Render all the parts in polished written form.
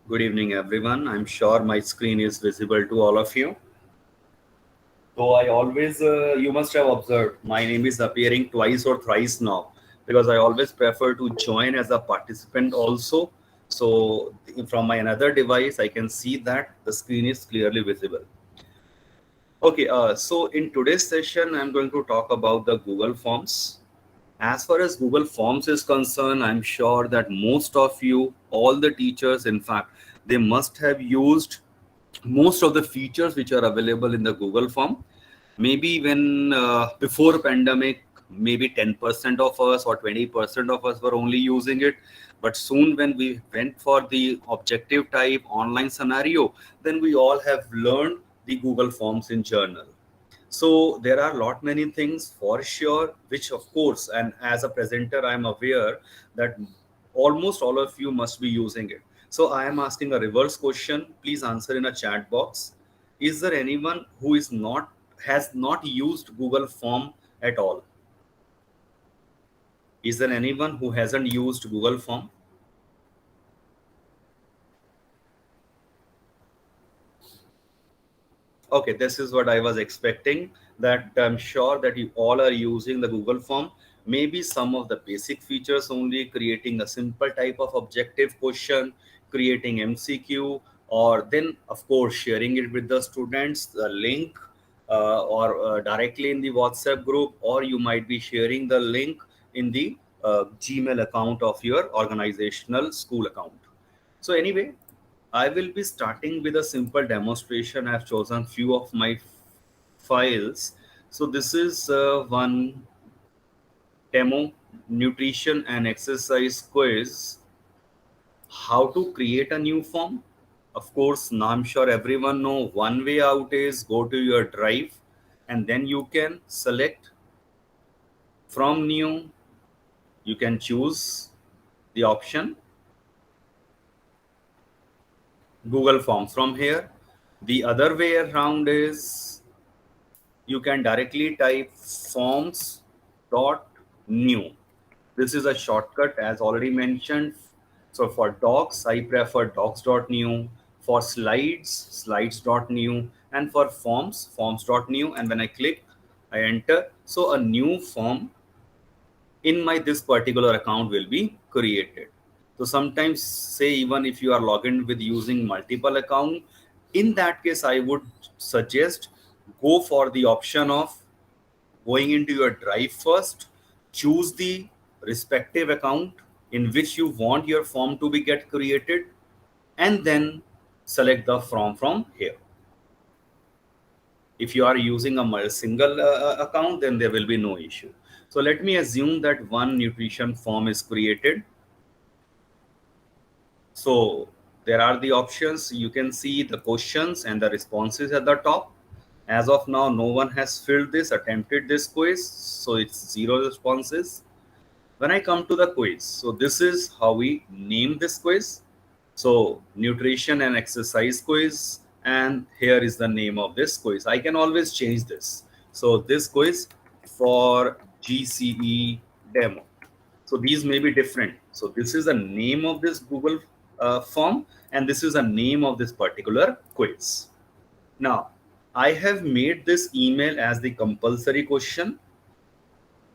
Good evening, everyone. I'm sure my screen is visible to all of you. So I always, you must have observed, my name is appearing twice or thrice now because I always prefer to join as a participant also. So from my another device, I can see that the screen is clearly visible. Okay, so in today's session, I'm going to talk about the Google Forms. As far as Google Forms is concerned, I'm sure that most of you, all the teachers, in fact, they must have used most of the features which are available in the Google Form. Maybe when before pandemic, maybe 10% of us or 20% of us were only using it. But soon when we went for the objective type online scenario, then we all have learned the Google Forms in journal. So there are lot many things for sure, which of course, and as a presenter, I'm aware that almost all of you must be using it. So I am asking a reverse question. Please answer in a chat box. Is there anyone who has not used Google Form at all? Is there anyone who hasn't used Google Form? Okay, this is what I was expecting, that I'm sure that you all are using the Google Form. Maybe some of the basic features only, creating a simple type of objective question, creating MCQ, or then, of course, sharing it with the students, the link, or directly in the WhatsApp group, or you might be sharing the link in the Gmail account of your organizational school account. So anyway, I will be starting with a simple demonstration. I've chosen few of my files. So this is one demo, nutrition and exercise quiz, how to create a new form. Of course, now I'm sure everyone know one way out is go to your drive and then you can select from new. You can choose the option Google Forms from here. The other way around is you can directly type forms.new. This is a shortcut as already mentioned. So for docs, I prefer docs.new. For slides, slides.new. And for forms, forms.new. And when I click, I enter. So a new form in my this particular account will be created. So sometimes say even if you are logged in with using multiple account, in that case I would suggest go for the option of going into your drive first, choose the respective account in which you want your form to be get created, and then select the form from here. If you are using a single account, then there will be no issue. So let me assume that one nutrition form is created. So there are the options. You can see the questions and the responses at the top. As of now, no one has filled this, attempted this quiz. So it's 0 responses. When I come to the quiz, so this is how we name this quiz. So nutrition and exercise quiz, and here is the name of this quiz. I can always change this. So this quiz for GCE demo. So these may be different. So this is the name of this Google form, and this is the name of this particular quiz. Now, I have made this email as the compulsory question.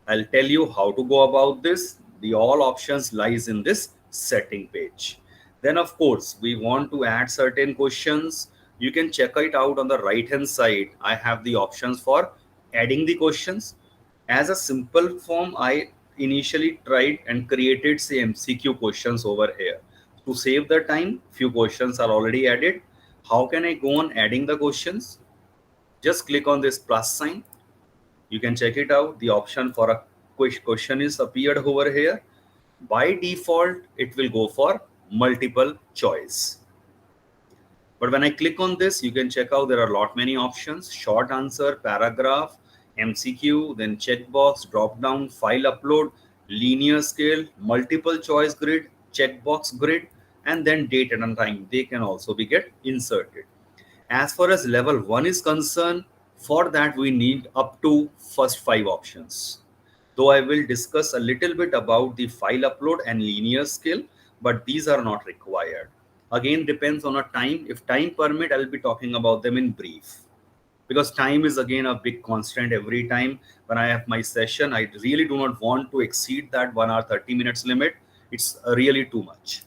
I'll tell you how to go about this. The all options lies in this setting page. Then of course, we want to add certain questions. You can check it out on the right hand side. I have the options for adding the questions. As a simple form, I initially tried and created say MCQ questions over here. To save the time, few questions are already added. How can I go on adding the questions? Just click on this plus sign. You can check it out. The option for a question is appeared over here. By default, it will go for multiple choice. But when I click on this, you can check out there are a lot many options: short answer, paragraph, MCQ, then checkbox, drop down, file upload, linear scale, multiple choice grid, checkbox grid, and then date and time. They can also be get inserted. As far as level 1 is concerned, for that we need up to first 5 options. though I will discuss a little bit about the file upload and linear scale, but these are not required. Again, depends on a time. If time permit, I'll be talking about them in brief, because time is again a big constant. Every time when I have my session, I really do not want to exceed that 1 hour 30 minutes limit. It's really too much.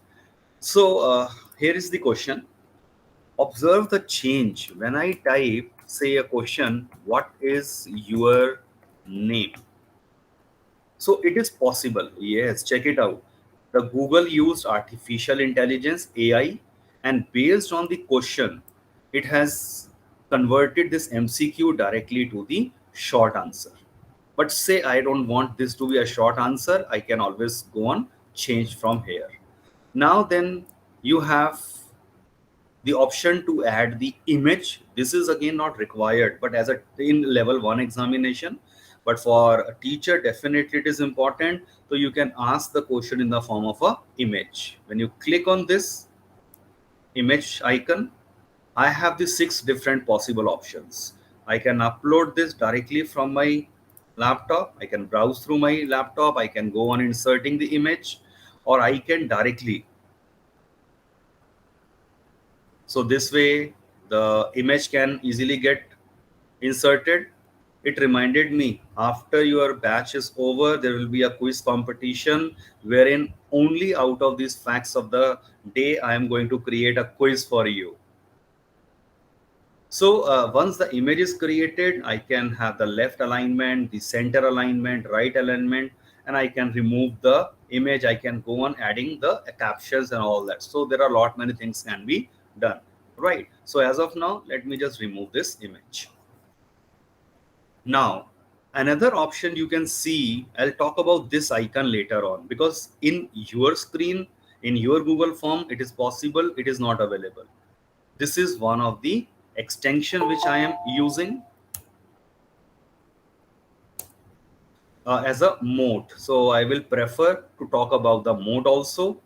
So here is the question. Observe the change when I type, say, a question, what is your name? So it is possible. Yes, check it out. The Google used artificial intelligence, AI, and based on the question, it has converted this MCQ directly to the short answer. But say I don't want this to be a short answer, I can always go on, change from here. Now then, you have the option to add the image. This is again not required, but as a in level 1 examination, but for a teacher definitely it is important. So you can ask the question in the form of a image. When you click on this image icon, I have the 6 different possible options. I can upload this directly from my laptop, I can browse through my laptop, I can go on inserting the image, or I can directly. So this way the image can easily get inserted. It reminded me, after your batch is over, there will be a quiz competition wherein only out of these facts of the day, I am going to create a quiz for you. So once the image is created, I can have the left alignment, the center alignment, right alignment, and I can remove the image. I can go on adding the captions and all that. So there are a lot many things can be done, right? So as of now, let me just remove this image. Now, another option you can see, I'll talk about this icon later on, because in your screen, in your Google form, it is possible, it is not available. This is one of the extension which I am using as a mode. So I will prefer to talk about the mode also.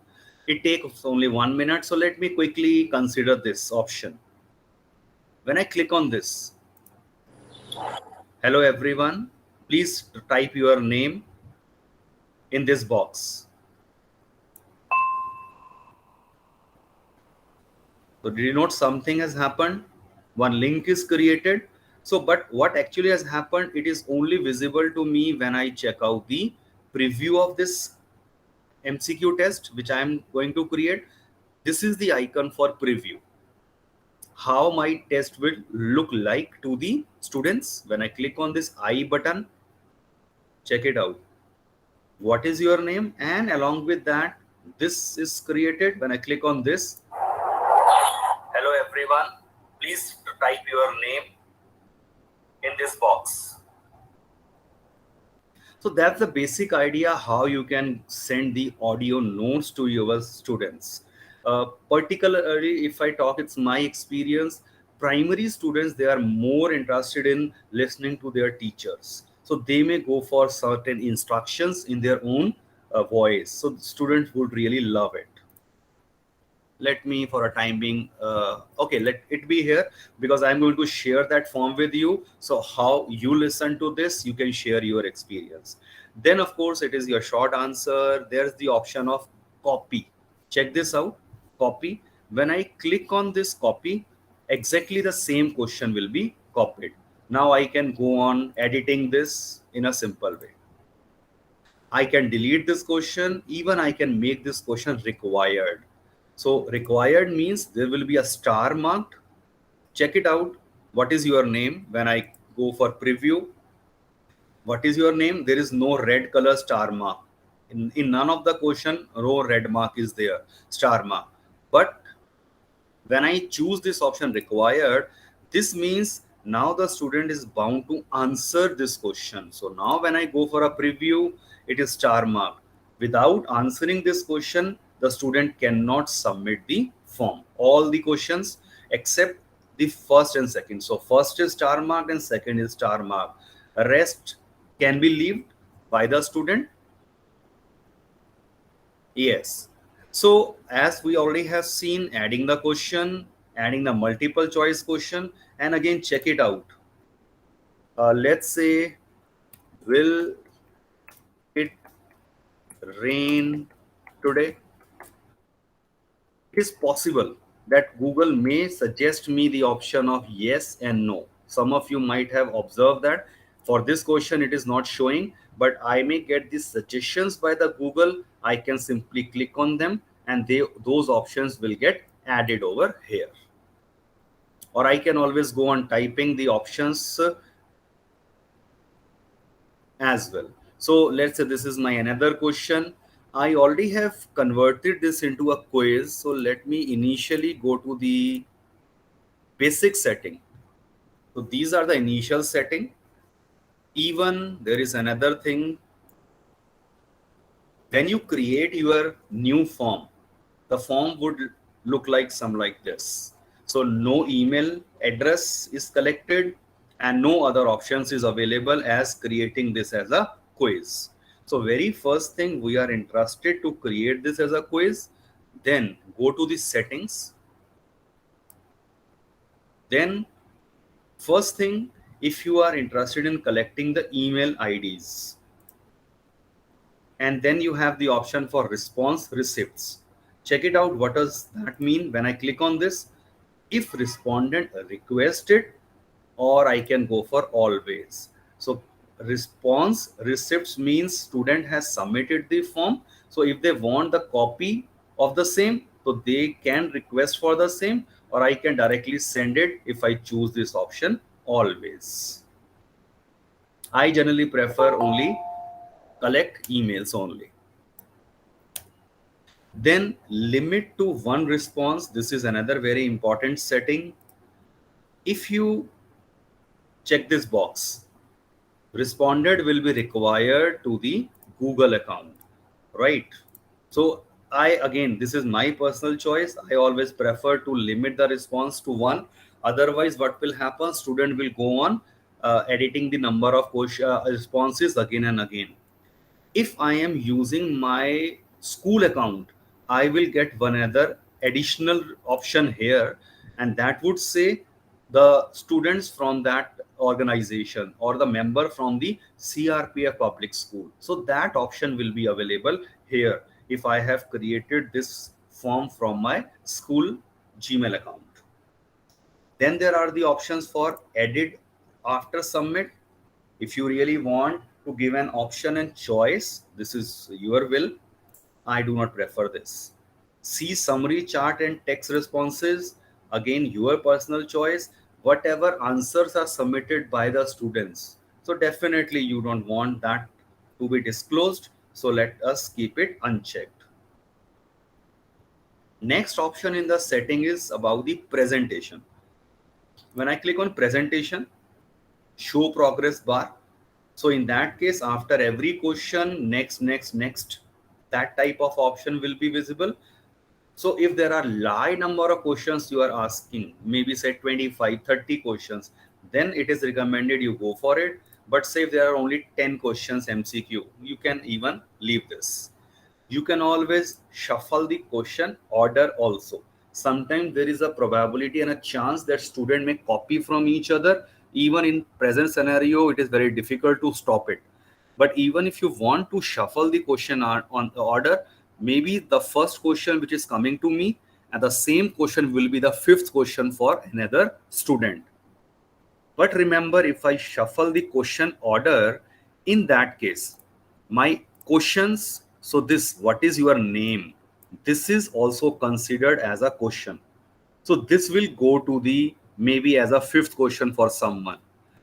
It takes only 1 minute. So let me quickly consider this option. When I click on this, hello everyone, please type your name in this box. So did you note something has happened? One link is created. So, but what actually has happened, it is only visible to me when I check out the preview of this MCQ test, which I am going to create. This is the icon for preview. How my test will look like to the students. When I click on this I button, check it out. What is your name? And along with that, this is created. When I click on this, hello everyone, please type your name in this box. So that's the basic idea how you can send the audio notes to your students. Particularly if I talk, it's my experience, primary students, they are more interested in listening to their teachers. So they may go for certain instructions in their own voice. So students would really love it. Let me for a time being, okay, let it be here, because I'm going to share that form with you. So how you listen to this, you can share your experience. Then of course it is your short answer. There's the option of copy. Check this out, copy. When I click on this copy, exactly the same question will be copied. Now I can go on editing this in a simple way. I can delete this question, even I can make this question required. So required means there will be a star marked. Check it out. What is your name? When I go for preview, what is your name? There is no red color star mark. In none of the question, row red mark is there, star mark. But when I choose this option required, this means now the student is bound to answer this question. So now when I go for a preview, it is star mark. Without answering this question, the student cannot submit the form. All the questions except the first and second. So first is star mark and second is star mark. Rest can be left by the student. Yes. So as we already have seen, adding the question, adding the multiple choice question, and again check it out. Let's say, will rain today? It is possible that Google may suggest me the option of yes and no. Some of you might have observed that for this question it is not showing, but I may get these suggestions by the Google. I can simply click on them and those options will get added over here. Or I can always go on typing the options as well. So let's say this is my another question. I already have converted this into a quiz. So let me initially go to the basic setting. So these are the initial setting. Even there is another thing. When you create your new form, the form would look like some like this. So no email address is collected and no other options is available as creating this as a quiz. So very first thing, we are interested to create this as a quiz. Then go to the settings. Then first thing, if you are interested in collecting the email IDs, and then you have the option for response receipts. Check it out. What does that mean? When I click on this, if respondent requested, or I can go for always. So response receipts means student has submitted the form. So if they want the copy of the same, so they can request for the same, or I can directly send it if I choose this option always. I generally prefer only collect emails only. Then limit to one response. This is another very important setting. If you check this box, responded will be required to the Google account, right? So again, this is my personal choice. I always prefer to limit the response to one. Otherwise, what will happen? Student will go on editing the number of responses again and again. If I am using my school account, I will get one other additional option here, and that would say the students from that organization or the member from the CRPF public school. So that option will be available here if I have created this form from my school Gmail account. Then there are the options for edit after submit. If you really want to give an option and choice, this is your will. I do not prefer this. See summary chart and text responses, again your personal choice. Whatever answers are submitted by the students, so definitely you don't want that to be disclosed, so let us keep it unchecked. Next option in the setting is about the presentation. When I click on presentation, show progress bar. So in that case, after every question, next, that type of option will be visible. So if there are large number of questions you are asking, maybe say 25, 30 questions, then it is recommended you go for it. But say if there are only 10 questions MCQ, you can even leave this. You can always shuffle the question order also. Sometimes there is a probability and a chance that student may copy from each other. Even in present scenario, it is very difficult to stop it. But even if you want to shuffle the question on the order, maybe the first question which is coming to me and the same question will be the fifth question for another student. But remember, if I shuffle the question order, in that case, my questions, so this, what is your name? This is also considered as a question. So this will go to the maybe as a fifth question for someone.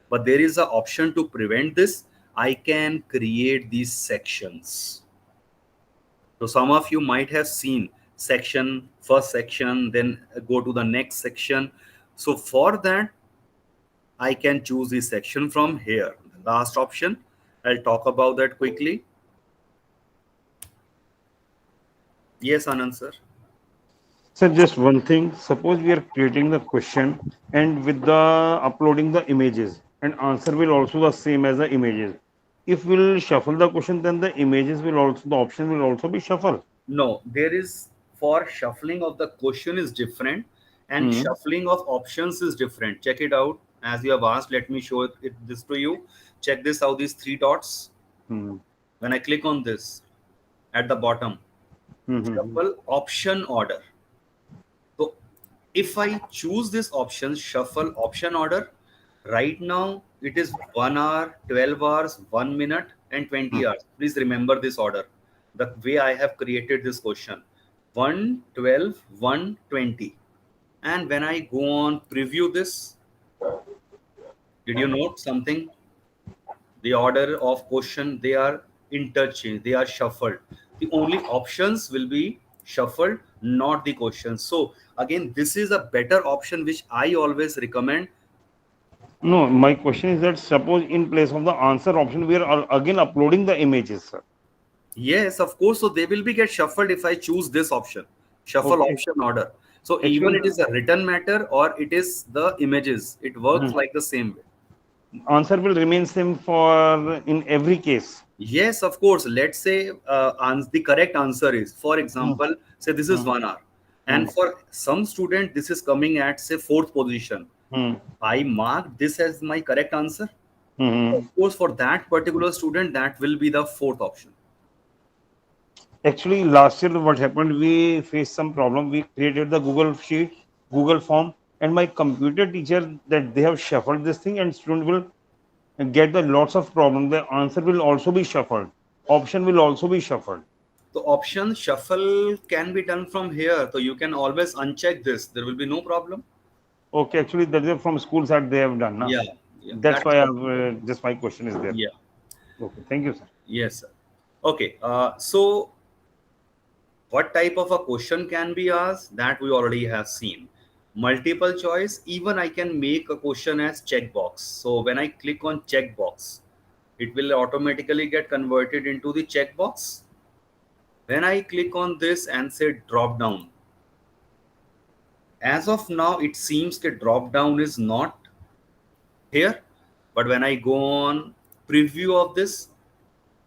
But there is an option to prevent this. I can create these sections. So some of you might have seen section, first section, then go to the next section. So for that, I can choose the section from here. The last option, I'll talk about that quickly. Yes, Anand sir. So just one thing, suppose we are creating the question and with the uploading the images and answer will also the same as the images. If we'll shuffle the question, then the images will also, the option will also be shuffle. No, there is, for shuffling of the question is different and Hmm. shuffling of options is different. Check it out. As you have asked, let me show this to you. Check this out, these three dots. Hmm. When I click on this, at the bottom. Mm-hmm. Shuffle option order. So if I choose this option, shuffle option order, right now it is 1 hour, 12 hours, 1 minute, and 20 hours. Please remember this order. The way I have created this question: 1, 12, 1, 20. And when I go on preview this, did you note something? The order of question, they are interchanged, they are shuffled. The only options will be shuffled, not the questions. So again, this is a better option which I always recommend. No, my question is that suppose in place of the answer option, we are again uploading the images, sir. Yes, of course. So they will be get shuffled if I choose this option, shuffle Okay. option order. So even Actually, it is a written matter or it is the images, it works like the same way. answer will remain same for in every case. Yes, of course. Let's say the correct answer is, for Hmm. example, say this is Hmm. 1 hour, Hmm. and for some student this is coming at say fourth position. Hmm. I mark this as my correct answer. Hmm. Of course, for that particular student, that will be the fourth option. Actually, last year what happened? We faced some problem. We created the Google sheet, Google form, and my computer teacher that they have shuffled this thing, and student will get the lots of problem. The answer will also be shuffled. Option will also be shuffled. The option shuffle can be done from here, so you can always uncheck this. There will be no problem. Okay, actually, that is from school side they have done. Na? Yeah, yeah, That's that's why what. I've, just my question is there. Yeah, Okay, thank you, sir. yes, sir. Okay, so what type of a question can be asked, that we already have seen. Multiple choice, even I can make a question as checkbox. So when I click on checkbox, it will automatically get converted into the checkbox. When I click on this and say drop down, as of now it seems that drop down is not here, but when I go on preview of this,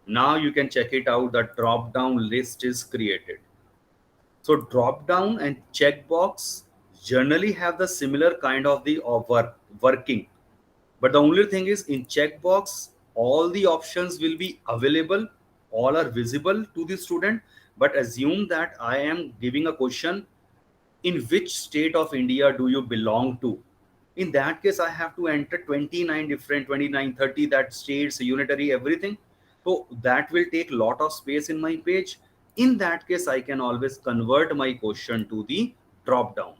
now you can check it out, the drop down list is created. So drop down and checkbox generally have the similar kind of the working. But the only thing is in checkbox, all the options will be available, all are visible to the student. But assume that I am giving a question, in which state of India do you belong to? In that case, I have to enter 29 different 29, 30 that states, unitary, everything. So that will take a lot of space in my page. In that case, I can always convert my question to the drop down.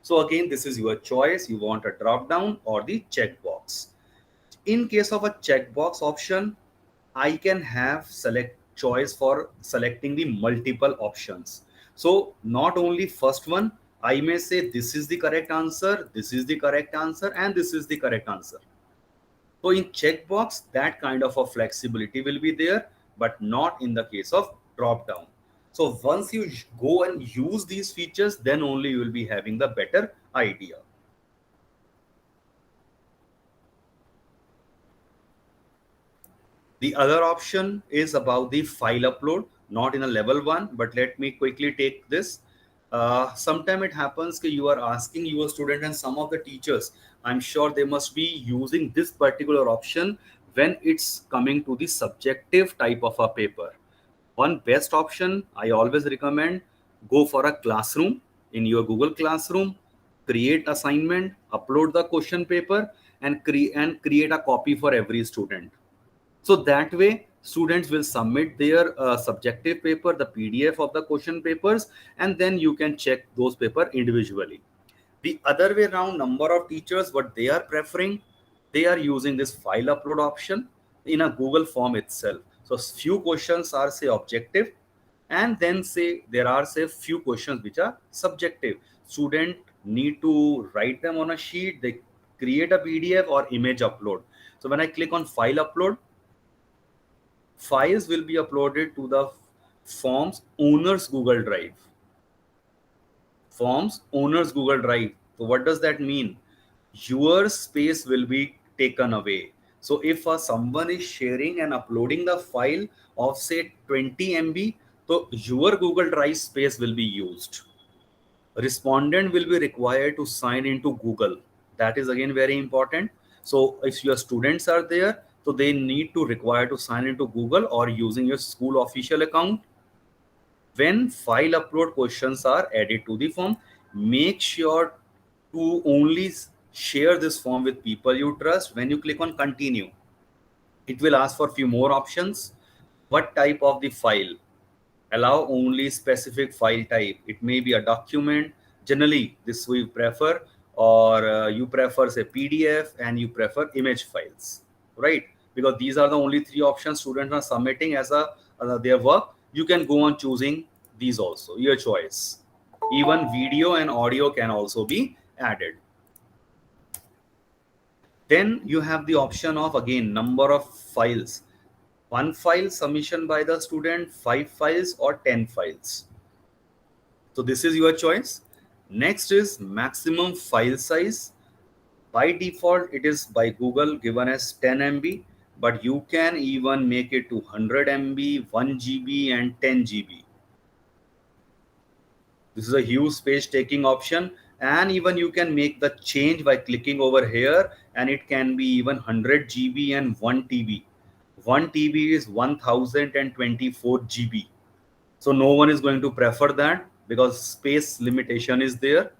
So again, this is your choice. You want a drop down or the checkbox. In case of a checkbox option, I can have select choice for selecting the multiple options. So not only first one, I may say this is the correct answer, this is the correct answer, and this is the correct answer. So in checkbox, that kind of a flexibility will be there, but not in the case of drop down. So once you go and use these features, then only you will be having the better idea. The other option is about the file upload, not in a level one, but let me quickly take this. Sometime it happens that you are asking your student and some of the teachers, I'm sure they must be using this particular option when it's coming to the subjective type of a paper. One best option I always recommend, go for a classroom in your Google Classroom, create assignment, upload the question paper, and create a copy for every student. So that way, students will submit their subjective paper, the PDF of the question papers, and then you can check those paper individually. The other way around, number of teachers, what they are preferring, they are using this file upload option in a Google form itself. So few questions are say objective, and then say there are say few questions which are subjective. Student need to write them on a sheet, they create a PDF or image upload. So when I click on file upload, files will be uploaded to the forms owners Google Drive. Forms owners Google Drive. So what does that mean? Your space will be taken away. So if someone is sharing and uploading the file of say 20 MB, so your Google Drive space will be used. Respondent will be required to sign into Google. That is again very important. So if your students are there, so they need to require to sign into Google or using your school official account. When file upload questions are added to the form, make sure to only share this form with people you trust. When you click on continue, it will ask for few more options. What type of the file? Allow only specific file type. It may be a document. Generally, this we prefer, or you prefer say PDF and you prefer image files, right? Because these are the only three options students are submitting as a their work. You can go on choosing these also, your choice. Even video and audio can also be added. Then you have the option of again number of files. One file submission by the student, 5 files or 10 files. So this is your choice. Next is maximum file size. By default, it is by Google given as 10 MB, but you can even make it to 100 MB, 1 GB and 10 GB. This is a huge space taking option, and even you can make the change by clicking over here, and it can be even 100 GB and 1 TB. 1 TB is 1024 GB. So no one is going to prefer that because space limitation is there.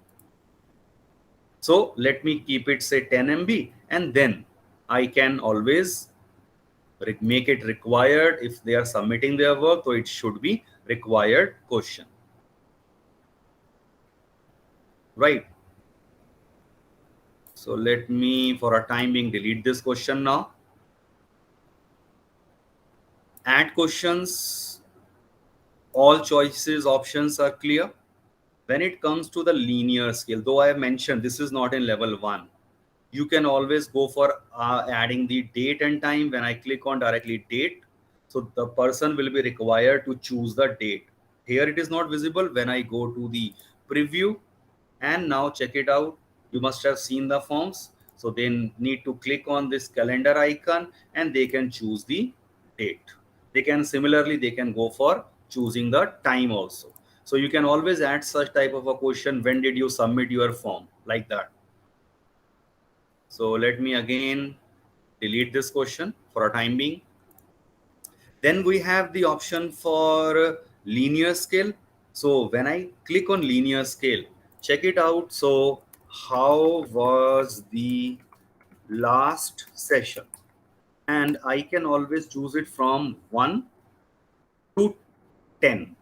So let me keep it say 10 MB, and then I can always make it required. If they are submitting their work, so it should be required question, right? So let me for a time being delete this question now. Add questions, all choices options are clear. When it comes to the linear scale, though I have mentioned this is not in level 1, you can always go for adding the date and time. When I click on directly date, so the person will be required to choose the date. Here it is not visible. When I go to the preview and now check it out, you must have seen the forms. So they need to click on this calendar icon and they can choose the date. They can similarly, they can go for choosing the time also. So you can always add such type of a question, when did you submit your form, like that. So let me again delete this question for a time being. Then we have the option for linear scale. So when I click on linear scale, check it out. So how was the last session? And I can always choose it from 1 to 10,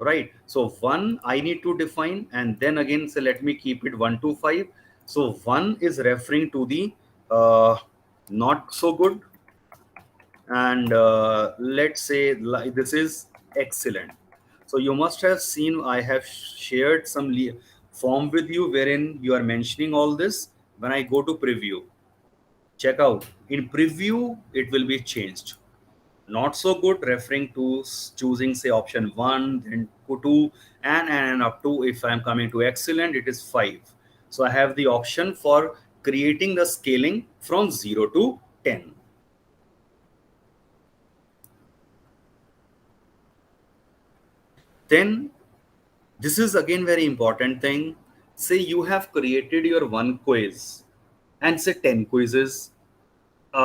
right? So 1 I need to define, and then again, so let me keep it 1 to 5. So 1 is referring to the not so good, and let's say this is excellent. So you must have seen I have shared some form with you wherein you are mentioning all this. When I go to preview, check out in preview it will be changed. Not so good referring to choosing say option 1, then 2, and up to, if I'm coming to excellent, it is 5. So I have the option for creating the scaling from 0 to 10. Then this is again very important thing. Say you have created your one quiz and say 10 quizzes.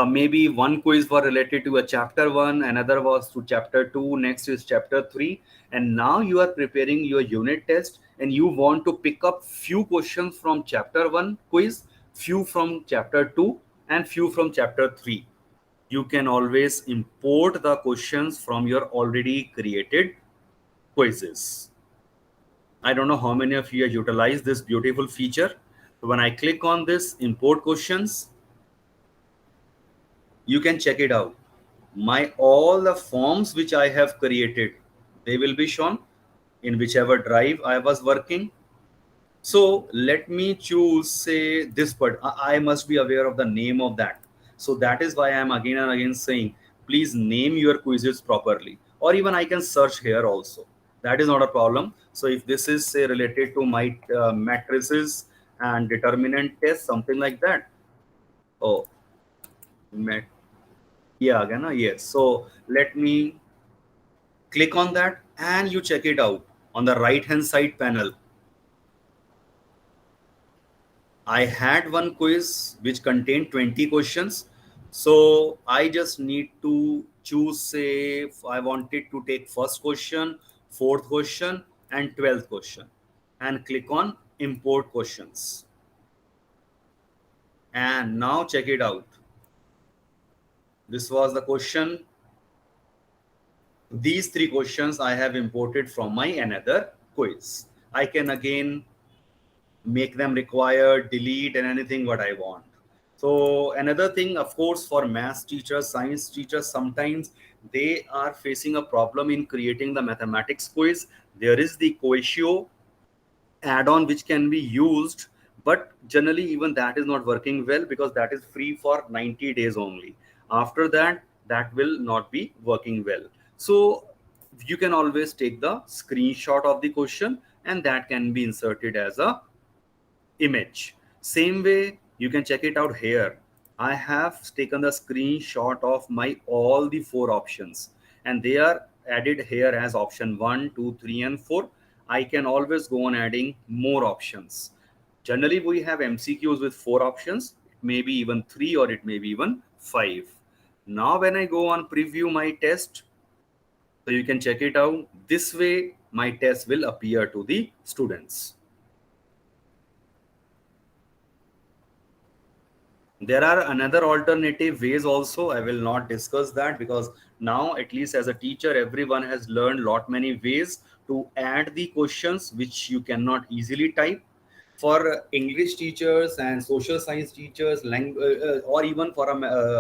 Maybe one quiz was related to a chapter 1, another was to chapter 2, next is chapter 3, and now you are preparing your unit test and you want to pick up few questions from chapter 1 quiz, few from chapter 2, and few from chapter 3. You can always import the questions from your already created quizzes. I don't know how many of you have utilized this beautiful feature. So when I click on this import questions, you can check it out. My all the forms which I have created, they will be shown in whichever drive I was working. So let me choose say this, but I must be aware of the name of that. So that is why I am again and again saying, please name your quizzes properly, or even I can search here also. That is not a problem. So if this is say related to my matrices and determinant test, something like that. Oh, yeah, again, yes. So let me click on that and you check it out on the right hand side panel. I had one quiz which contained 20 questions. So I just need to choose, say, if I wanted to take first question fourth question, and 12th question, and click on import questions. And now check it out. This was the question. These three questions I have imported from my another quiz. I can again make them required, delete, and anything what I want. So another thing, of course, for math teachers, science teachers, sometimes they are facing a problem in creating the mathematics quiz. There is the Coatio add-on which can be used, but generally even that is not working well because that is free for 90 days only. After that, that will not be working well. So you can always take the screenshot of the question and that can be inserted as a image. Same way you can check it out here. I have taken the screenshot of my all the four options and they are added here as option 1, 2, 3, and 4. I can always go on adding more options. Generally we have MCQs with 4 options, it may be even 3 or it may be even 5. Now when I go on preview my test, so you can check it out this way, my test will appear to the students. There are another alternative ways also. I will not discuss that because now at least as a teacher everyone has learned lot many ways to add the questions which you cannot easily type. For English teachers and social science teachers, or even for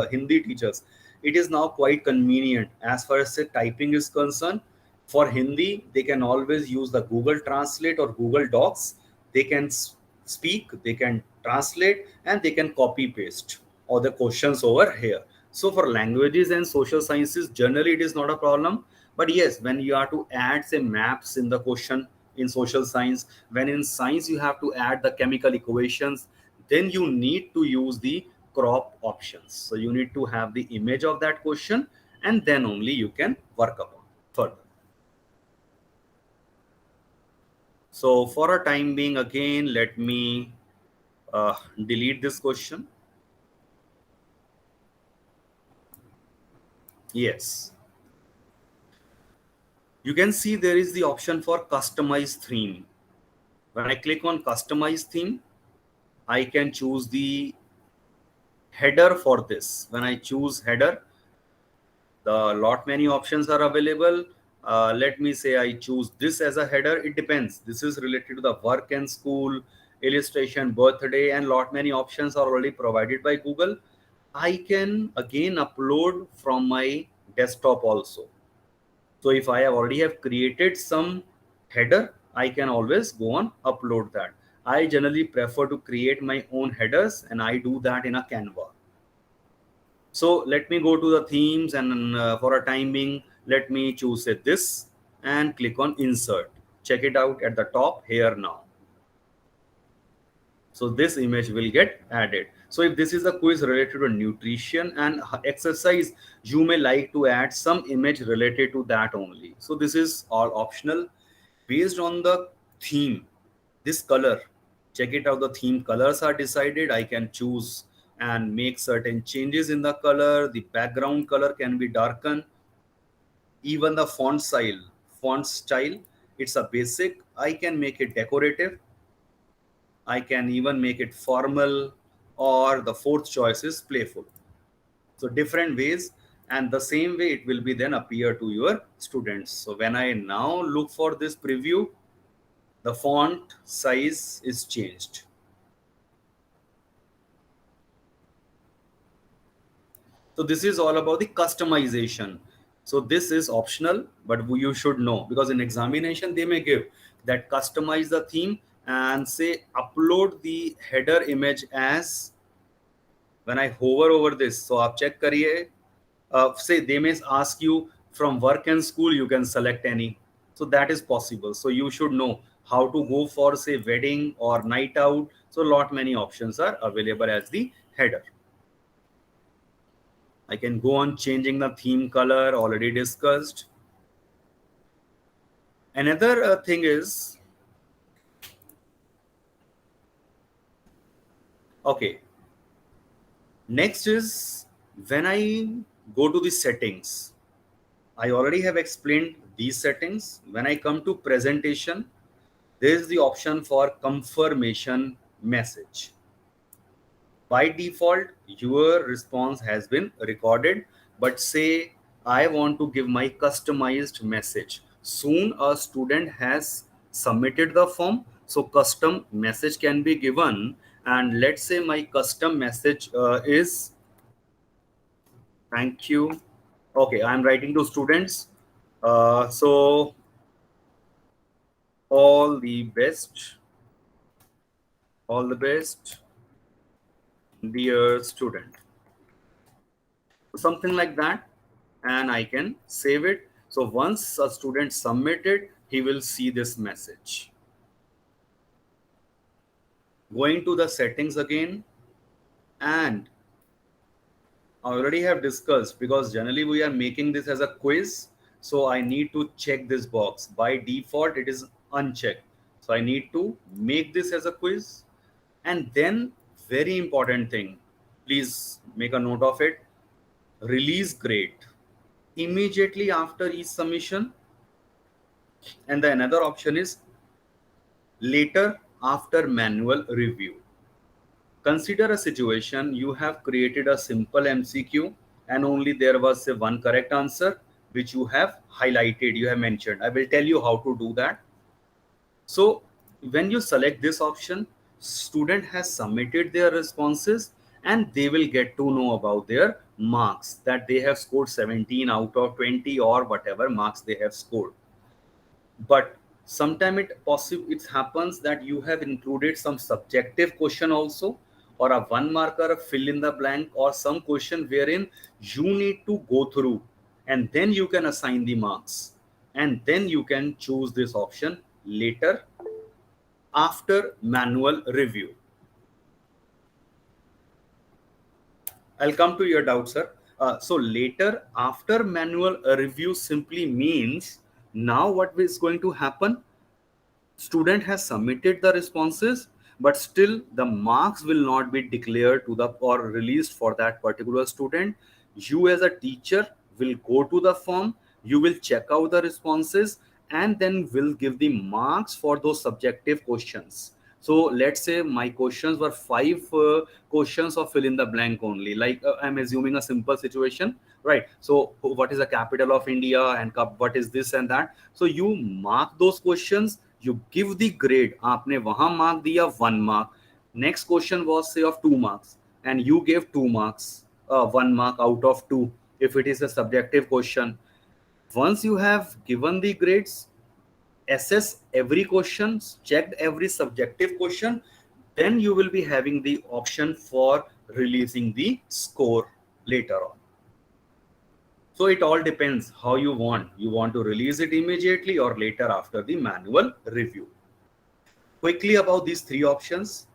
Hindi teachers, it is now quite convenient as far as typing is concerned. For Hindi, they can always use the Google Translate or Google Docs. They can speak, they can translate, and they can copy paste all the questions over here. So for languages and social sciences, generally it is not a problem. But yes, when you are to add say maps in the question in social science, when in science you have to add the chemical equations, then you need to use the crop options. So you need to have the image of that question and then only you can work upon further. So for a time being, again, let me delete this question. Yes. You can see there is the option for customize theme. When I click on customize theme, I can choose the header for this. When I choose header, the lot many options are available. Let me say I choose this as a header. It depends. This is related to the work and school, illustration, birthday, and lot many options are already provided by Google. I can again upload from my desktop also. So if I have already have created some header, I can always go on upload that. I generally prefer to create my own headers and I do that in a Canva. So let me go to the themes and for a time being, let me choose it this and click on insert. Check it out at the top here now. So this image will get added. So if this is a quiz related to nutrition and exercise, you may like to add some image related to that only. So this is all optional based on the theme. This color, check it out, the theme colors are decided. I can choose and make certain changes in the color. The background color can be darkened. Even the font style, it's a basic. I can make it decorative. I can even make it formal, or the fourth choice is playful. So different ways, and the same way it will be then appear to your students. So when I now look for this preview, the font size is changed. So this is all about the customization. So this is optional, but you should know because in examination they may give that customize the theme and say upload the header image as. When I hover over this, so आप check करिए, say they may ask you from work and school, you can select any. So that is possible. So you should know how to go for say wedding or night out. So lot many options are available as the header. I can go on changing the theme color already discussed. Another thing is, okay, next is when I go to the settings, I already have explained these settings. When I come to presentation, there is the option for confirmation message. By default, your response has been recorded, but say I want to give my customized message. Soon a student has submitted the form, so custom message can be given. And let's say my custom message is thank you. Okay, I'm writing to students. So all the best, all the best, dear student. Something like that, and I can save it. So once a student submitted, he will see this message. Going to the settings again, and I already have discussed, because generally we are making this as a quiz, so I need to check this box. By default it is unchecked, so I need to make this as a quiz. And then very important thing, please make a note of it, release grade immediately after each submission. And the another option is later after manual review. Consider a situation you have created a simple MCQ and only there was a one correct answer which you have highlighted, you have mentioned. I will tell you how to do that. So when you select this option, student has submitted their responses and they will get to know about their marks, that they have scored 17 out of 20 or whatever marks they have scored. But sometimes it happens that you have included some subjective question also, or a one marker fill in the blank, or some question wherein you need to go through and then you can assign the marks, and then you can choose this option later after manual review. I'll come to your doubt, sir. So later after manual review simply means, now what is going to happen? Student has submitted the responses, but still the marks will not be declared to the or released for that particular student. You as a teacher will go to the form, you will check out the responses, and then will give the marks for those subjective questions. So let's say my questions were 5 questions of fill in the blank only, like I'm assuming a simple situation, right? So what is the capital of India, and what is this and that. So you mark those questions, you give the grade. आपने वहां mark दिया 1 mark. Next question was say of 2 marks, and you gave 2 marks, 1 mark out of 2 if it is a subjective question. Once you have given the grades, assess every question, checked every subjective question, then you will be having the option for releasing the score later on. So it all depends how you want. You want to release it immediately or later after the manual review. Quickly about these 3 options.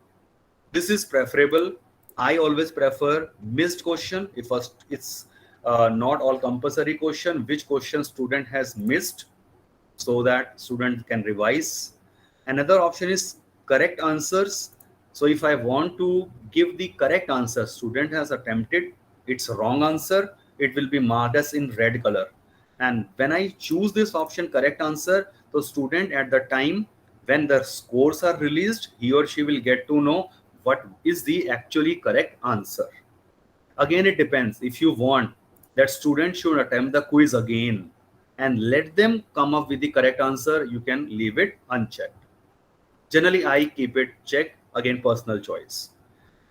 This is preferable. I always prefer missed question. If it's not all compulsory question, which question student has missed, so that student can revise. Another option is correct answers. So if I want to give the correct answer, student has attempted its wrong answer, it will be marked as in red color. And when I choose this option correct answer, the student at the time when the scores are released, he or she will get to know what is the actually correct answer. Again, it depends. If you want that student should attempt the quiz again and let them come up with the correct answer, you can leave it unchecked. Generally, I keep it checked, again, personal choice.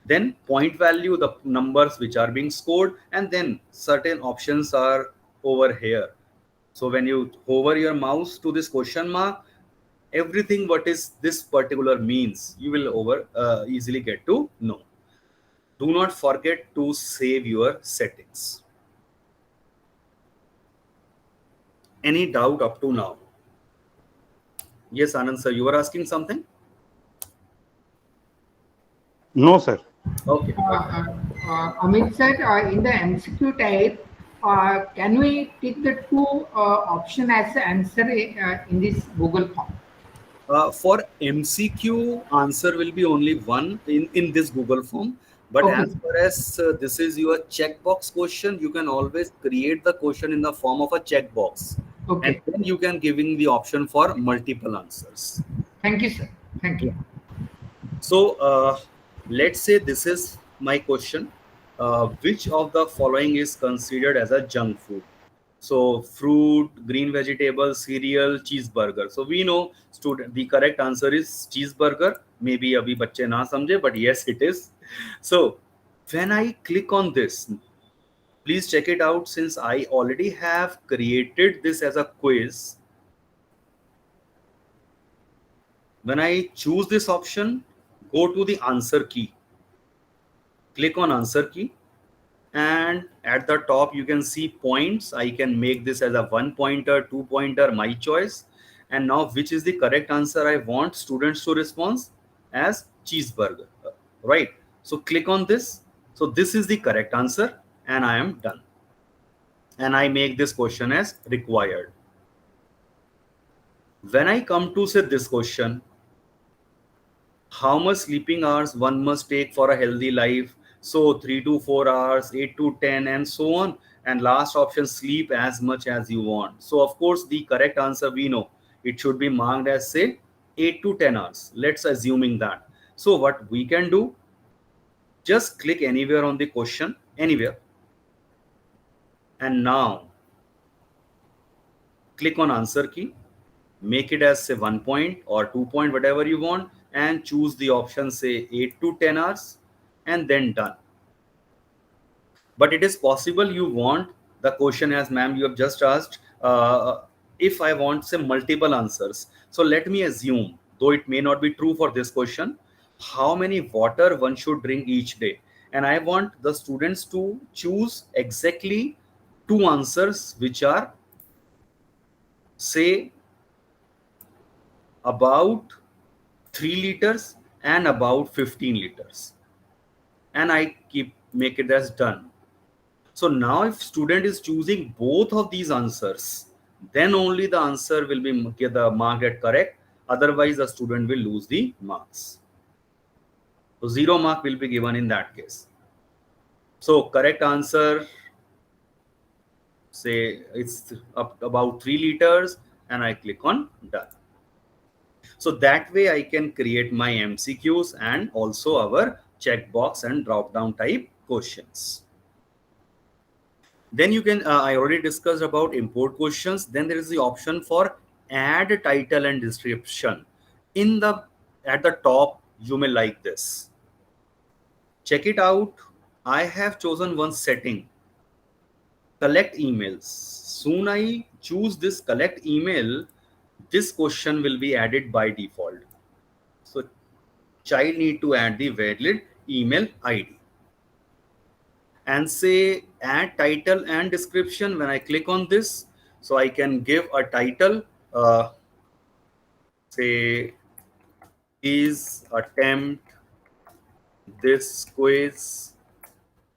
Then point value, the numbers which are being scored, and then certain options are over here. So when you hover your mouse to this question mark, everything what is this particular means, you will easily get to know. Do not forget to save your settings. Any doubt up to now? Yes, Anand sir, you were asking something? No, sir. Okay. Amit sir, in the MCQ type, can we take the 2 option as the answer in this Google form? For MCQ, answer will be only one in this Google form. But Okay. as far as this is your checkbox question, you can always create the question in the form of a checkbox. and Okay. then you can giving the option for multiple answers. Thank you, sir. Thank you. So let's say this is my question. Which of the following is considered as a junk food? So fruit, green vegetables, cereal, cheeseburger. So we know student the correct answer is cheeseburger. Maybe abhi bacche na samjhe, but yes it is. So when I click on this, please check it out since I already have created this as a quiz. When I choose this option, go to the answer key. Click on answer key, and at the top you can see points. I can make this as a 1 pointer, 2 pointer, my choice. And now which is the correct answer I want students to respond as cheeseburger, right? So click on this. So this is the correct answer and I am done. And I make this question as required. When I come to say this question, how much sleeping hours one must take for a healthy life? So 3 to 4 hours, 8 to 10, and so on. And last option, sleep as much as you want. So of course the correct answer we know it should be marked as say 8 to 10 hours. Let's assuming that. So what we can do, just click anywhere on the question, anywhere, and now click on answer key, make it as say 1 point or 2 point, whatever you want, and choose the option say 8 to 10 hours, and then done. But it is possible you want the question as ma'am you have just asked, if I want say multiple answers. So let me assume, though it may not be true for this question, how many water one should drink each day, and I want the students to choose exactly two answers which are say about 3 liters and about 15 liters, and I keep make it as done. So now if student is choosing both of these answers, then only the answer will be the mark get correct. Otherwise, the student will lose the marks. So 0 mark will be given in that case. So correct answer, say it's up about 3 liters, and I click on done. So that way I can create my MCQs and also our checkbox and drop down type questions. Then you can, I already discussed about import questions. Then there is the option for add title and description. In the, at the top, you may like this. Check it out. I have chosen one setting, collect emails. Soon I choose this collect email, this question will be added by default. So child need to add the valid email ID. And say add title and description. When I click on this, so I can give a title, say is attempt this quiz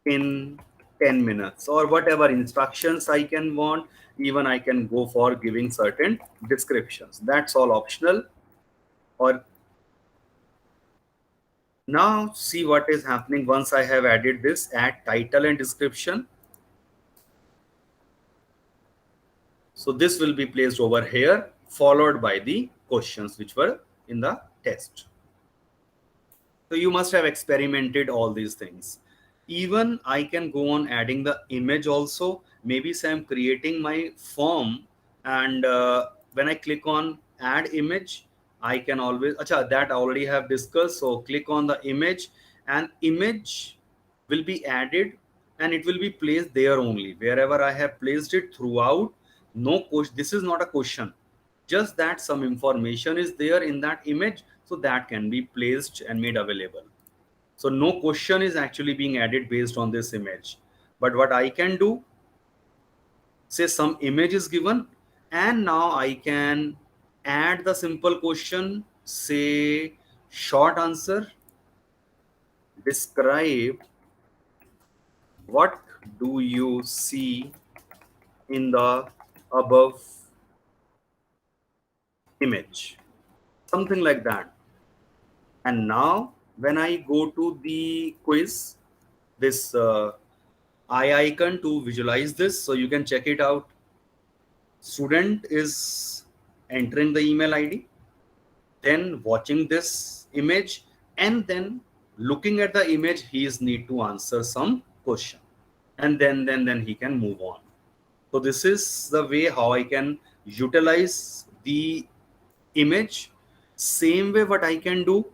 in 10 minutes, or whatever instructions I can want. Even I can go for giving certain descriptions. That's all optional. Or now see what is happening once I have added this add title and description. So this will be placed over here, followed by the questions which were in the test. So you must have experimented all these things. Even I can go on adding the image also. Maybe say I'm creating my form, and when I click on add image, I can always, that I already have discussed. So click on the image, and image will be added, and it will be placed there only. Wherever I have placed it throughout, no question. This is not a question, just that some information is there in that image, so that can be placed and made available. So no question is actually being added based on this image. But what I can do, say some image is given, and now I can add the simple question, say short answer, describe what do you see in the above image, something like that. And now when I go to the quiz, this eye icon to visualize this, so you can check it out. student is entering the email ID, then watching this image, and then looking at the image, he is need to answer some question, and then he can move on. So this is the way how I can utilize the image. Same way what I can do,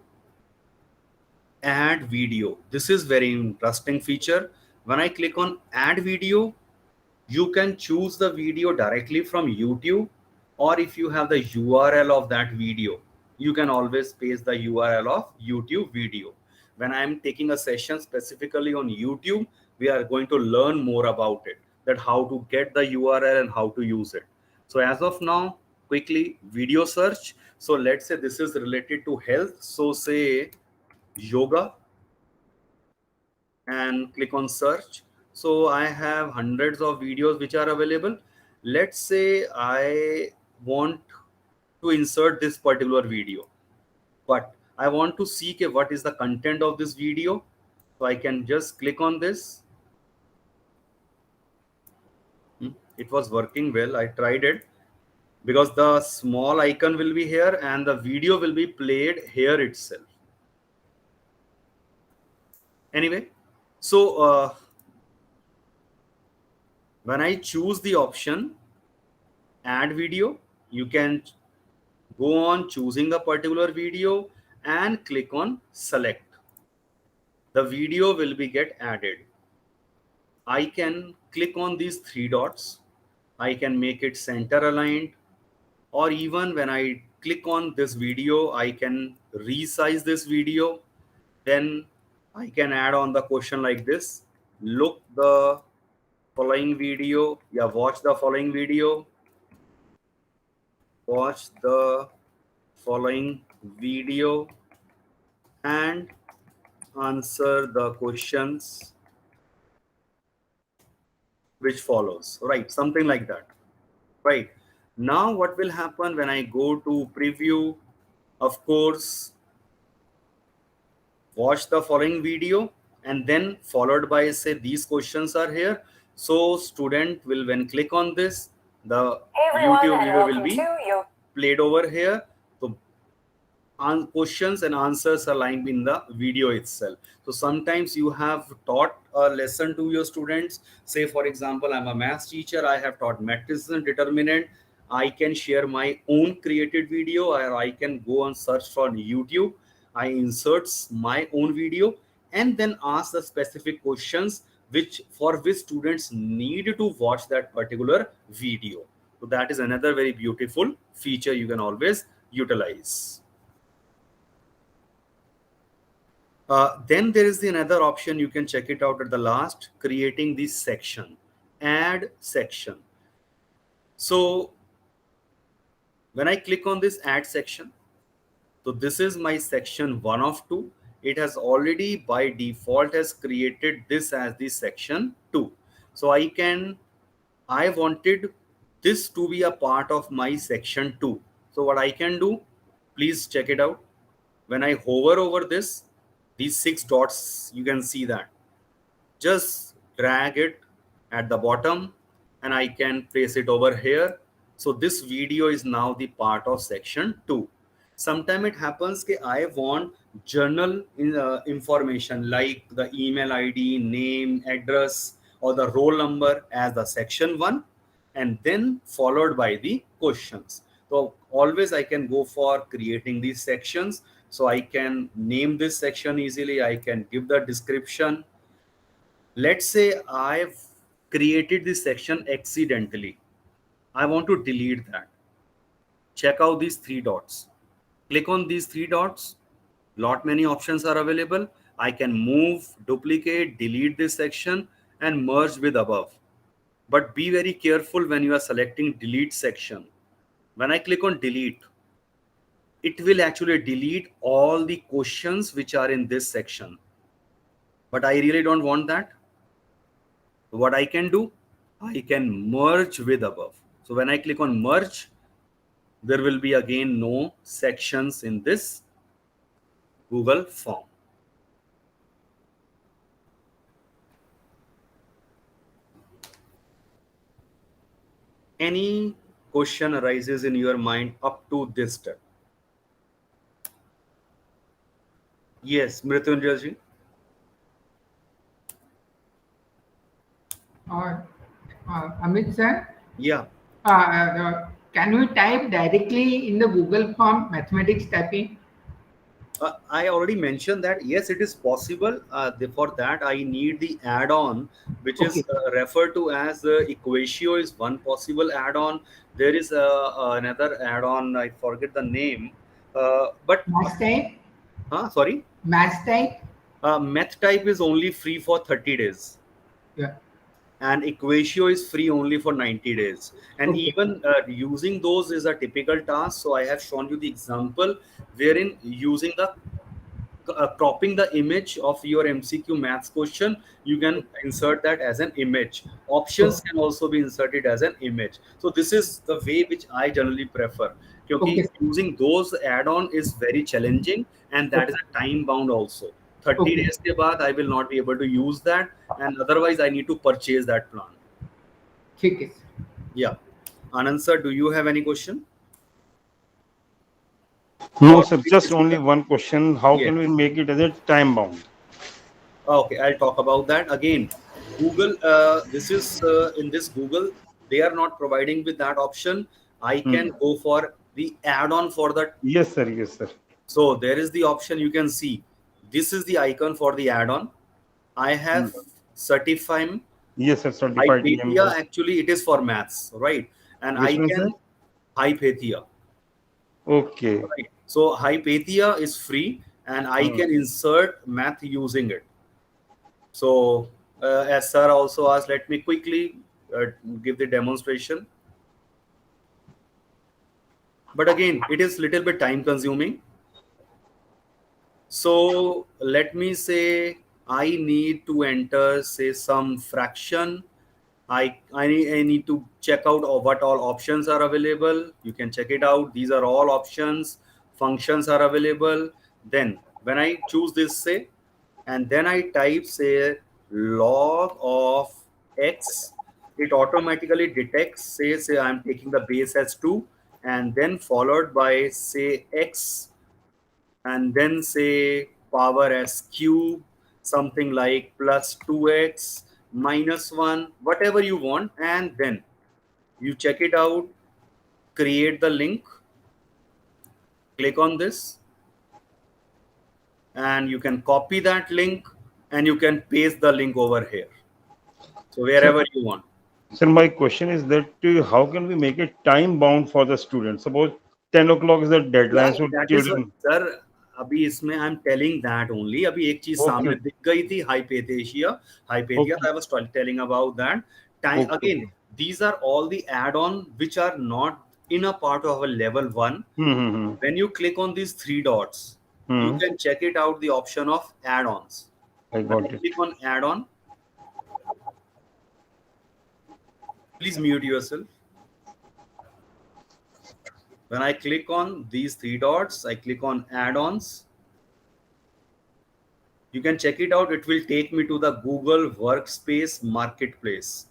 add video. This is very interesting feature. When I click on add video, you can choose the video directly from YouTube, or if you have the URL of that video, you can always paste the URL of YouTube video. When I am taking a session specifically on YouTube, we are going to learn more about it, that how to get the URL and how to use it. So as of now, quickly video search. So let's say this is related to health. So say yoga, and click on search. So I have hundreds of videos which are available. Let's say I want to insert this particular video, but I want to see what is the content of this video. So I can just click on this. It was working well. I tried it because the small icon will be here and the video will be played here itself. Anyway, so when I choose the option add video, you can go on choosing a particular video and click on select. The video will be get added. I can click on these three dots. I can make it center aligned, or even when I click on this video, I can resize this video. Then I can add on the question like this: look the following video. Yeah, watch the following video. Watch the following video and answer the questions which follows, right? Something like that, right? Now what will happen when I go to preview? Of course, watch the following video, and then followed by say these questions are here. So student will, when click on this, the YouTube video will be played over here. So questions and answers are lying in the video itself. So sometimes you have taught a lesson to your students. Say for example, I'm a math teacher, I have taught matrix and determinant. I can share my own created video, or I can go and search for YouTube. I insert my own video and then ask the specific questions which students need to watch that particular video. So that is another very beautiful feature you can always utilize. Then there is another option, you can check it out at the last, creating this section, add section. So when I click on this add section, so this is my section 1 of 2. It has already by default has created this as the section 2. So I wanted this to be a part of my section 2. So what I can do, please check it out. When I hover over this, these 6 dots, you can see that. Just drag it at the bottom and I can place it over here. So this video is now the part of section 2. Sometimes it happens that I want journal information like the email ID, name, address, or the roll number as the section 1, and then followed by the questions. So always I can go for creating these sections. So I can name this section easily. I can give the description. Let's say I've created this section accidentally. I want to delete that. Check out these 3 dots. Click on these 3 dots. Lot many options are available. I can move, duplicate, delete this section and merge with above. But be very careful when you are selecting delete section. When I click on delete, it will actually delete all the questions which are in this section. But I really don't want that. What I can do, I can merge with above. So when I click on merge, there will be again no sections in this Google form. Any question arises in your mind up to this step? Yes, Mrityunjay ji. Uh, Amit sir, Yeah. can we type directly in the Google form mathematics typing? I already mentioned that yes, it is possible. For that, I need the add-on, which is Okay. referred to as Equatio is one possible add-on. There is another add-on. I forget the name. But Math type? sorry, Math type? Math type is only free for 30 days. Yeah. And Equatio is free only for 90 days. And Okay. even using those is a typical task. So I have shown you the example wherein using the cropping the image of your MCQ maths question, you can insert that as an image. Options Oh, can also be inserted as an image. So this is the way which I generally prefer. okay. Because using those add-on is very challenging and that is Okay. a time bound also. 30 Okay. days ke baad I will not be able to use that, and otherwise I need to purchase that plan. ठीक है sir. Yeah. Anand sir, do you have any question? No, Or sir, please just only discuss. one question. How Yes. can we make it as a time bound? Okay, I'll talk about that again. Google, this is in this Google, they are not providing with that option. I Hmm. can go for the add-on for that. Yes, sir. Yes, sir. So there is the option you can see. This is the icon for the add-on. I Hmm. have Certify. Yes, sir. Certified Hypatia, EMS. actually, it is for maths, right? And Which I one, sir? can Hypatia, Okay. right? So Hypatia is free, and I Hmm. can insert math using it. So, as sir also asked, let me quickly give the demonstration. But again, it is little bit time consuming. So let me say I need to enter, say, some fraction. I need to check out what all options are available. You can check it out. These are all options. Functions are available. Then when I choose this, say, and then I type, say, log of x, it automatically detects, say I'm taking the base as 2, and then followed by, say, x, and then say power as cube, something like plus 2x minus 1, whatever you want, and then you check it out, create the link, click on this, and you can copy that link and you can paste the link over here. So Sir, wherever you want. sir, my question is that how can we make it time bound for the student? Suppose 10 o'clock is the Yeah, deadline, so that is children. sir. अभी इसमें I am telling that only. अभी एक चीज Okay. सामने दिख गई थी, हाइपेथिया. Okay. I was telling about that. Time Okay. again, Okay. these are all the add-on which are not in a part of a level 1. Hmm. Hmm. Hmm. When you click on these three dots, you Hmm. can check it out the option of add-ons. I When I got it. click on add-on, please mute yourself. When I click on these three dots, I click on add-ons. You can check it out. It will take me to the Google Workspace Marketplace.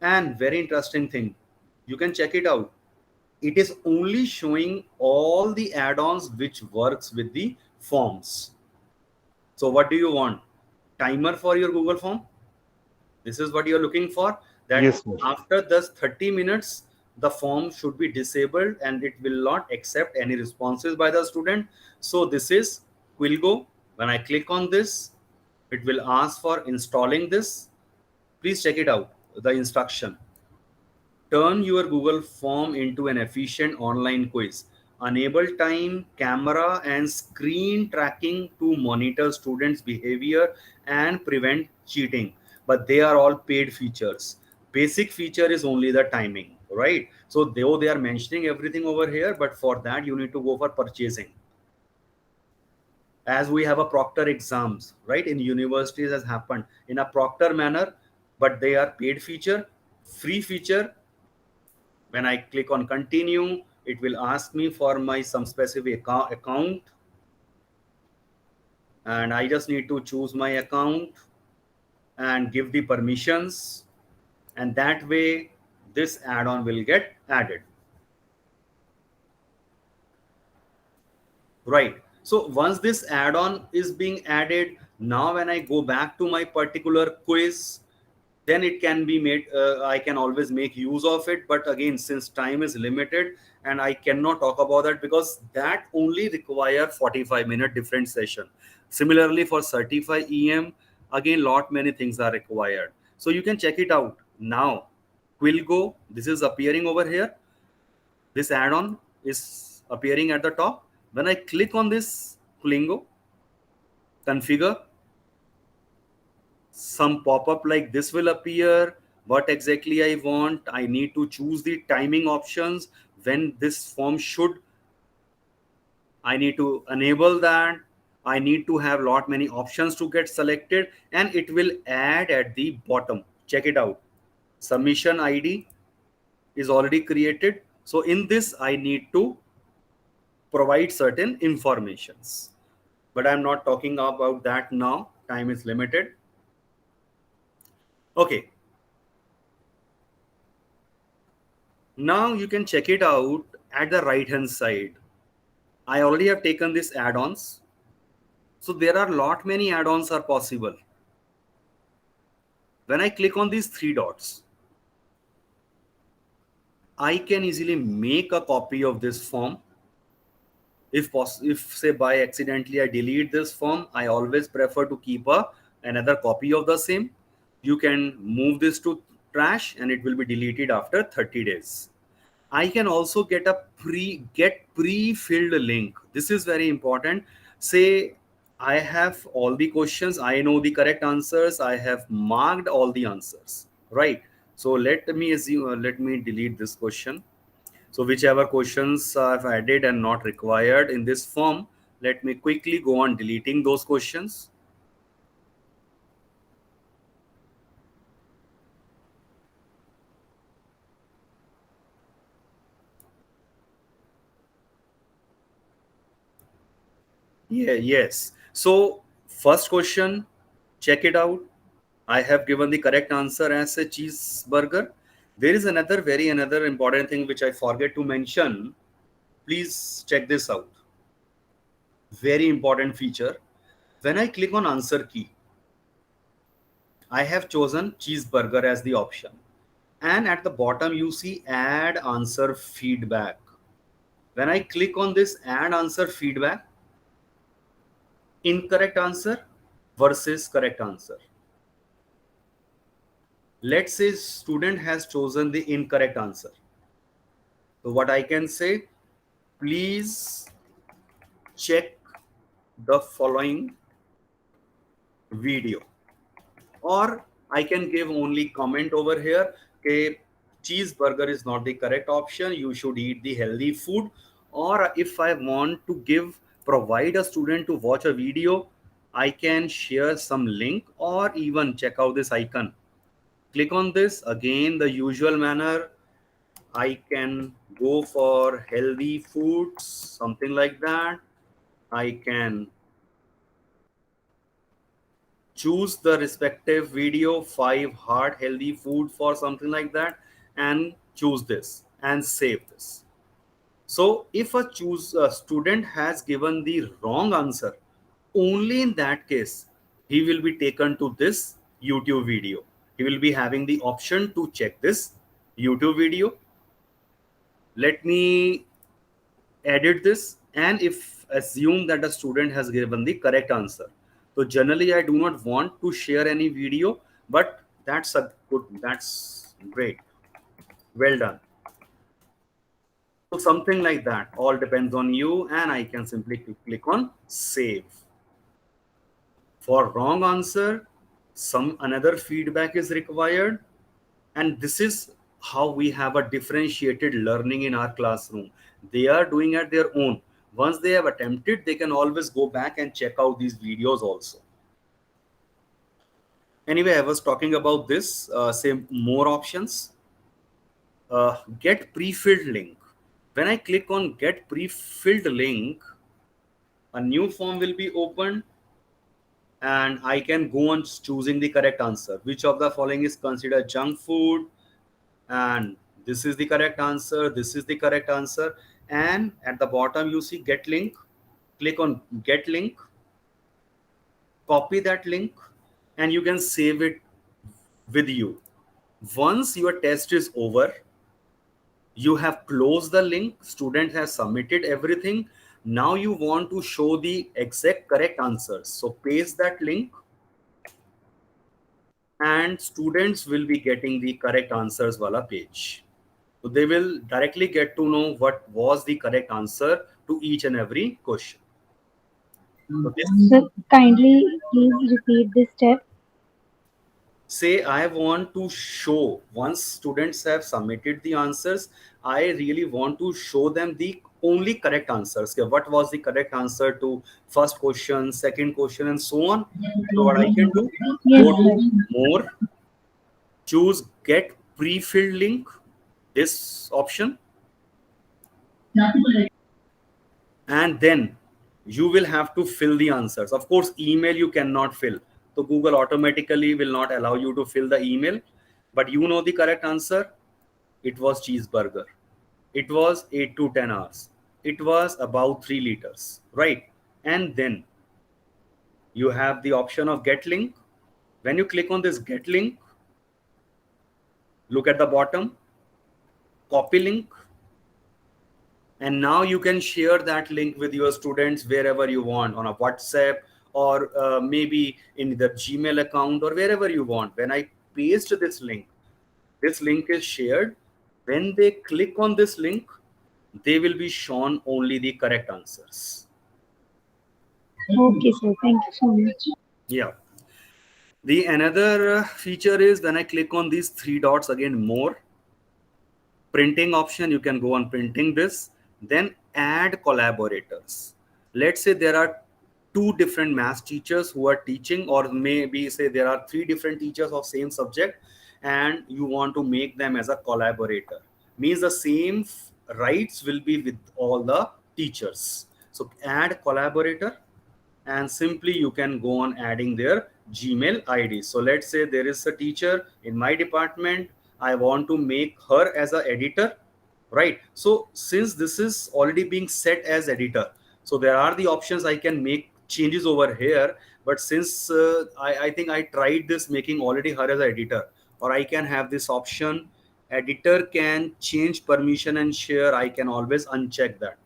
And very interesting thing, you can check it out. It is only showing all the add-ons which works with the forms. So what do you want? Timer for your Google form? This is what you're looking for. That Yes, sir. after this 30 minutes, the form should be disabled and it will not accept any responses by the student. So this is Quilgo. When I click on this, it will ask for installing this. Please check it out. The instruction. Turn your Google form into an efficient online quiz. Enable time, camera, and screen tracking to monitor students' behavior and prevent cheating. But they are all paid features. Basic feature is only the timing, right? So though they are mentioning everything over here, but for that you need to go for purchasing. As we have a proctor exams, right? In universities has happened in a proctor manner, but they are paid feature, free feature. When I click on continue, it will ask me for my some specific account, and I just need to choose my account and give the permissions, and that way this add-on will get added. Right. So once this add-on is being added, now when I go back to my particular quiz, then it can be made, I can always make use of it. But again, since time is limited and I cannot talk about that, because that only require 45-minute different session. Similarly for certify EM, again, lot many things are required. So you can check it out now. Quillgo, this is appearing over here. This add-on is appearing at the top. When I click on this Quillgo, configure, some pop-up like this will appear. What exactly I want, I need to choose the timing options when this form should, I need to enable that. I need to have lot many options to get selected, and it will add at the bottom. Check it out. Submission ID is already created. So in this, I need to provide certain informations. But I'm not talking about that now. Time is limited. Okay. Now you can check it out at the right hand side. I already have taken this add-ons. So there are lot many add-ons are possible. When I click on these three dots, I can easily make a copy of this form. If say by accidentally I delete this form, I always prefer to keep another copy of the same. You can move this to trash and it will be deleted after 30 days. I can also get a pre-filled link. This is very important. Say I have all the questions, I know the correct answers, I have marked all the answers, right? So let me assume, let me delete this question. So whichever questions I've added and not required in this form, let me quickly go on deleting those questions. Yeah, yes. So first question, check it out. I have given the correct answer as a cheeseburger. There is another important thing which I forget to mention. Please check this out. Very important feature. When I click on answer key, I have chosen cheeseburger as the option. And at the bottom, you see add answer feedback. When I click on this add answer feedback, incorrect answer versus correct answer. Let's say student has chosen the incorrect answer. So what I can say, please check the following video, or I can give only comment over here, okay, cheeseburger is not the correct option, you should eat the healthy food. Or if I want to provide a student to watch a video, I can share some link or even check out this icon. Click on this again, the usual manner. I can go for healthy foods, something like that. I can choose the respective video, 5 hard healthy food for something like that, and choose this and save this. So if a student has given the wrong answer, only in that case, he will be taken to this YouTube video. He will be having the option to check this YouTube video. Let me edit this, and if assume that a student has given the correct answer. So generally I do not want to share any video, but that's great. Well done. So something like that, all depends on you, and I can simply click on save. For wrong answer, some another feedback is required, and this is how we have a differentiated learning in our classroom. They are doing at their own. Once they have attempted, they can always go back and check out these videos also. Anyway, I was talking about this, say more options. Get pre-filled link. When I click on get pre-filled link, a new form will be opened and I can go on choosing the correct answer. Which of the following is considered junk food? And this is the correct answer. This is the correct answer. And at the bottom, you see get link. click on get link, copy that link, and you can save it with you. Once your test is over, you have closed the link, student has submitted everything. Now you want to show the exact correct answers. So paste that link and students will be getting the correct answers wala page. So they will directly get to know what was the correct answer to each and every question. So this, So kindly please repeat this step. say I want to show, once students have submitted the answers, I really want to show them the only correct answers. Okay, what was the correct answer to first question, second question, and so on. So what I can do, Yes, go to sir. more, choose get pre-filled link, this option, and then you will have to fill the answers. Of course, email you cannot fill. So Google automatically will not allow you to fill the email, but you know the correct answer. It was cheeseburger. It was 8 to 10 hours. It was about 3 liters, right? And then you have the option of get link. When you click on this get link, look at the bottom, copy link, and now you can share that link with your students wherever you want, on a WhatsApp or maybe in the Gmail account or wherever you want. When I paste this link is shared. When they click on this link, they will be shown only the correct answers. Okay, sir. Thank you so much. Yeah. The another feature is when I click on these three dots, again more, printing option, you can go on printing this, then add collaborators. Let's say there are two different math teachers who are teaching, or maybe say there are three different teachers of same subject, and you want to make them as a collaborator. Means the same rights will be with all the teachers. So add collaborator, and simply you can go on adding their Gmail ID. So let's say there is a teacher in my department. I want to make her as an editor, right? So since this is already being set as editor, so there are the options I can make changes over here. But since I think I tried this making already her as an editor, or I can have this option, editor can change permission and share. I can always uncheck that.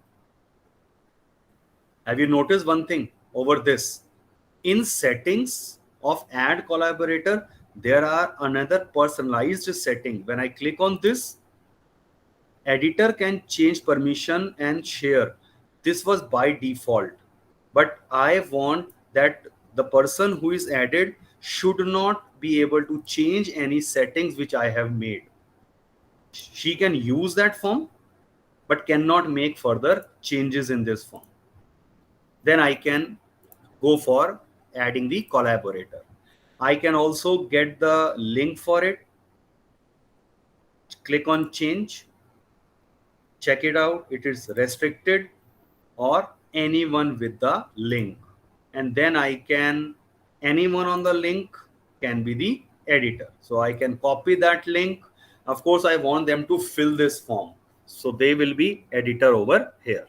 Have you noticed one thing over this? In settings of add collaborator, there are another personalized setting. When I click on this, editor can change permission and share. This was by default, but I want that the person who is added should not be able to change any settings which I have made. She can use that form, but cannot make further changes in this form. Then I can go for adding the collaborator. I can also get the link for it. Click on change. Check it out. It is restricted or anyone with the link. And then I can, anyone on the link can be the editor. So I can copy that link. Of course, I want them to fill this form. So they will be editor over here.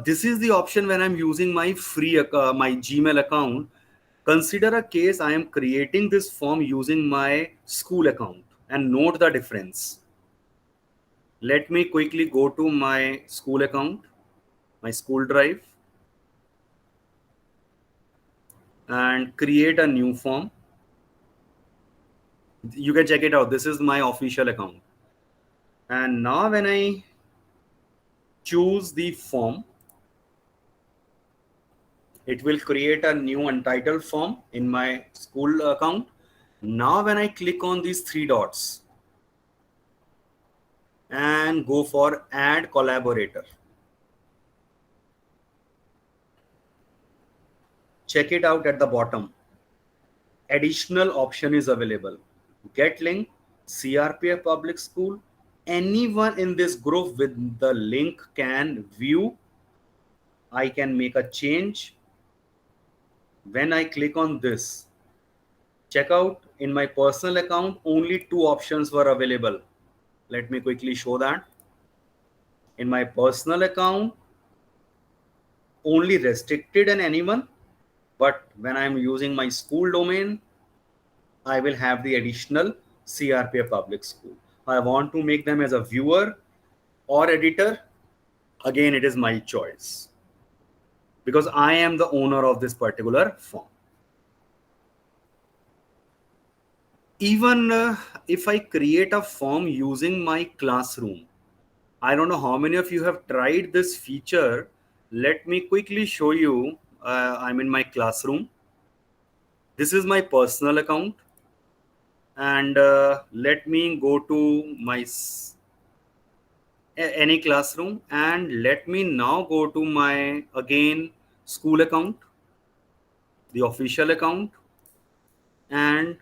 This is the option when I'm using my free my Gmail account. Consider a case I am creating this form using my school account, and note the difference. Let me quickly go to my school account, my school drive, and create a new form. You can check it out. This is my official account. And now when I choose the form, it will create a new untitled form in my school account. Now when I click on these three dots and go for add collaborator, check it out at the bottom. Additional option is available. Get link, CRPF public school. Anyone in this group with the link can view. I can make a change. When I click on this, check out in my personal account, only two options were available. Let me quickly show that. In my personal account, only restricted in anyone, but when I'm using my school domain, I will have the additional CRPF public school. I want to make them as a viewer or editor. Again, it is my choice because I am the owner of this particular form. Even if I create a form using my classroom, I don't know how many of you have tried this feature. Let me quickly show you. I'm in my classroom. This is my personal account. And let me go to my any classroom, and let me now go to my again school account, the official account, and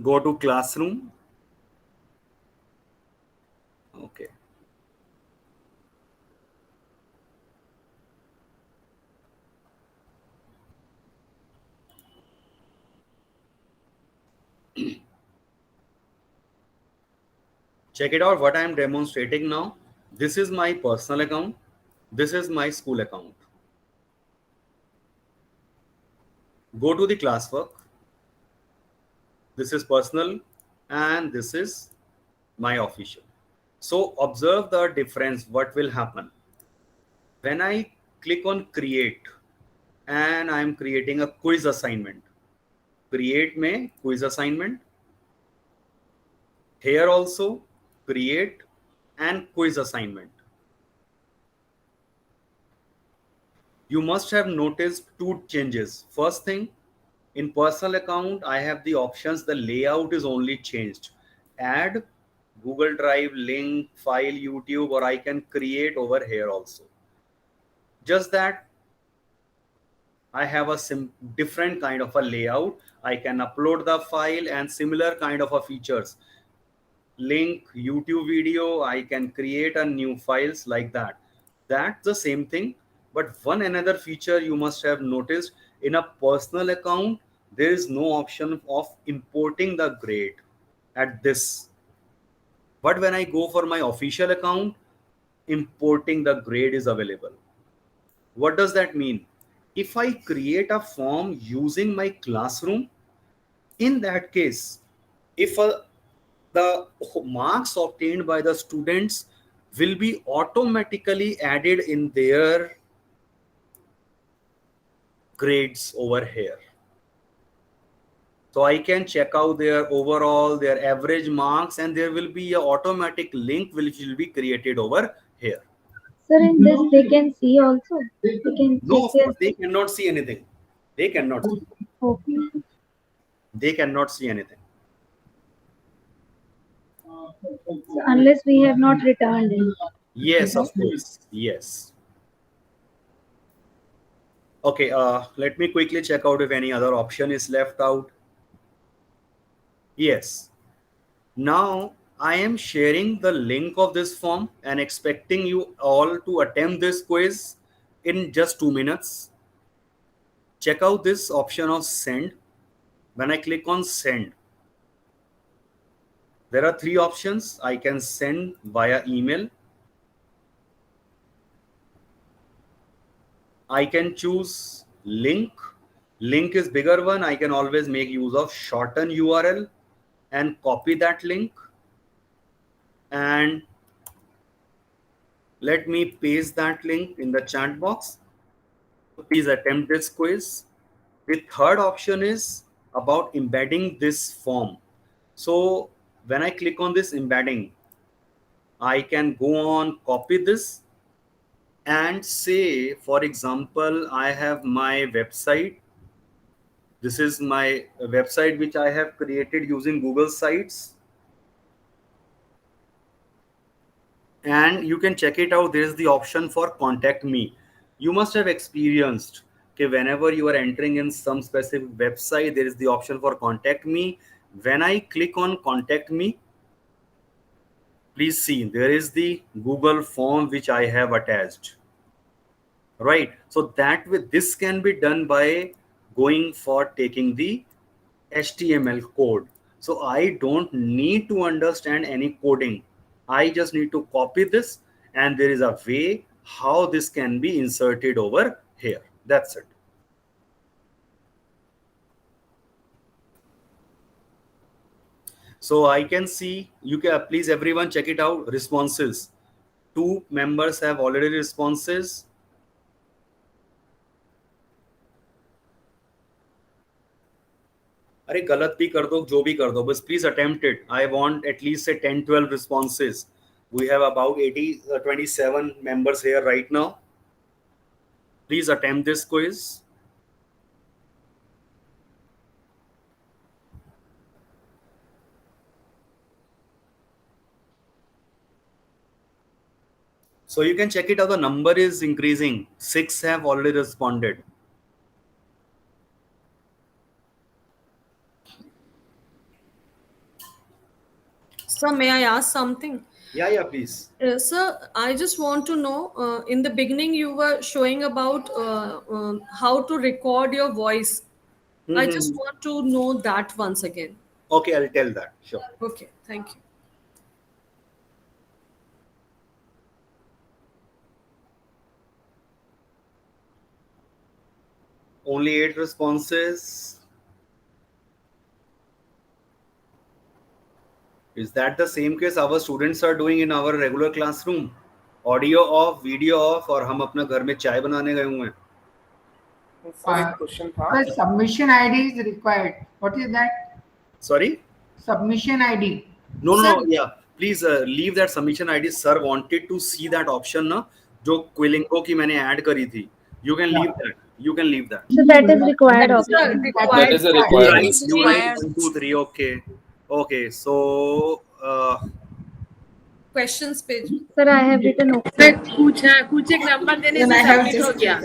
go to classroom. Okay. Check it out what I am demonstrating now. This is my personal account. This is my school account. Go to the classwork. This is personal and this is my official. So observe the difference. What will happen when I click on create and I'm creating a quiz assignment? Create में quiz assignment. Here also create and quiz assignment. You must have noticed two changes. First thing, in personal account, I have the options. The layout is only changed. Add Google Drive, link, file, YouTube, or I can create over here also. Just that I have a different kind of a layout. I can upload the file and similar kind of a features. Link, YouTube video, I can create a new files like that. That's the same thing. But one another feature you must have noticed, in a personal account, there is no option of importing the grade at this. But when I go for my official account, importing the grade is available. What does that mean? If I create a form using my classroom, in that case, if the marks obtained by the students will be automatically added in their grades over here. So I can check out their overall, their average marks, and there will be an automatic link which will be created over here. Sir, in this they can see also. They can No, of check course, they cannot see anything. They cannot see. Okay. They cannot see anything. So unless we have not returned it. Yes, of course. Yes. Okay, let me quickly check out if any other option is left out. Yes. Now I am sharing the link of this form and expecting you all to attempt this quiz in just 2 minutes. Check out this option of send. When I click on send, there are 3 options. I can send via email. I can choose link. Link is bigger one. I can always make use of shorten URL and copy that link. And let me paste that link in the chat box. Please attempt this quiz. The third option is about embedding this form. So when I click on this embedding, I can go on, copy this, and say, for example, I have my website. This is my website which I have created using Google Sites. And you can check it out. There is the option for contact me. You must have experienced, okay, whenever you are entering in some specific website, there is the option for contact me. When I click on contact me, please see there is the Google form which I have attached. Right. So that way, this can be done by going for taking the HTML code. So I don't need to understand any coding. I just need to copy this and there is a way how this can be inserted over here. That's it. So I can see, you can please everyone check it out. Responses. 2 members have already responses. अरे गलत भी कर दो, जो भी कर दो, बस please attempt it. I want at least say 10-12 responses. We have about 27 members here right now. Please attempt this quiz. So you can check it out. The number is increasing. 6 have already responded. Sir, may I ask something? Yeah, please. Sir, I just want to know, in the beginning you were showing about how to record your voice. I just want to know that once again. Okay, I'll tell that. Sure. Okay, thank you. Only 8 responses. Is that the same case our students are doing in our regular classroom? Audio off, video off, और हम अपना घर में चाय बनाने गए हुए हैं. Question The submission ID is required. What is that? Sorry? Submission ID. No, yeah. Please leave that submission ID. Sir wanted to see that option ना, जो Quilingo की मैंने add करी थी. You can leave that. You can leave that. So that is required option. That is a required. You write 1, 2, 3. Okay. So Questions page. Sir, I have written okay. कुछ एक number देने से submit हो गया.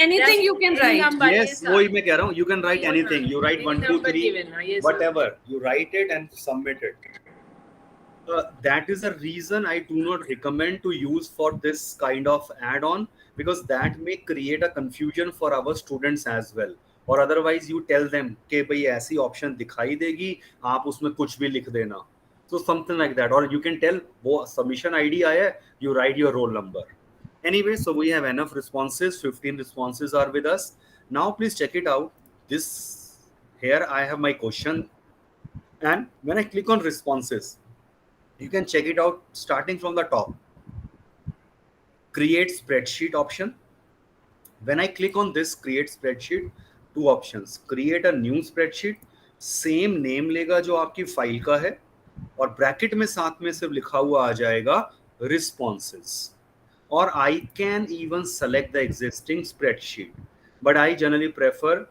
Anything you can write. yes, वही मैं कह रहा हूँ. You can write anything. You write 1, 2, 3, whatever. You write it and submit it. That is the reason I do not recommend to use for this kind of add-on, because that may create a confusion for our students as well. Or otherwise you tell them कि भाई ऐसी option दिखाई देगी, आप उसमें कुछ भी लिख देना. So something like that. Or you can tell वो submission ID आया है, you write your roll number. Anyway, so we have enough responses. 15 responses are with us. Now please check it out. This here I have my question, and when I click on responses, you can check it out starting from the top. Create spreadsheet option. When I click on this create spreadsheet, 2 options. Create a new spreadsheet. Same name लेगा जो आपकी file का है, और bracket में साथ में सिर्फ लिखा हुआ आ जाएगा responses. Or I can even select the existing spreadsheet, but I generally prefer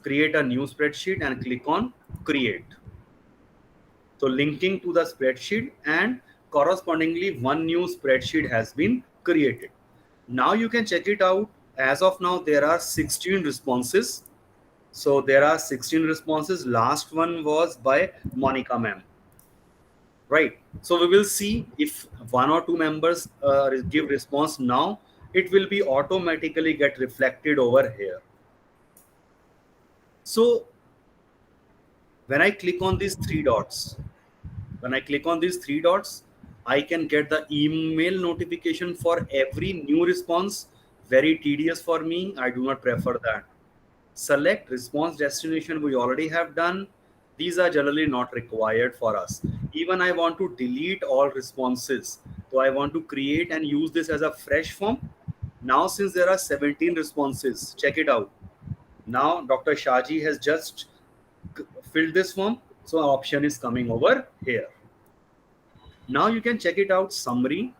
create a new spreadsheet and click on create. So linking to the spreadsheet, and correspondingly one new spreadsheet has been created. Now you can check it out. As of now, there are 16 responses. So there are 16 responses. Last one was by Monica ma'am. Right. So we will see if 1 or 2 members give response now, it will be automatically get reflected over here. So when I click on these 3 dots, I can get the email notification for every new response. Very tedious for me. I do not prefer that. Select response destination. We already have done. These are generally not required for us. Even I want to delete all responses. So I want to create and use this as a fresh form. Now, since there are 17 responses, check it out. Now, Dr. Shaji has just filled this form. So our option is coming over here. Now you can check it out: summary,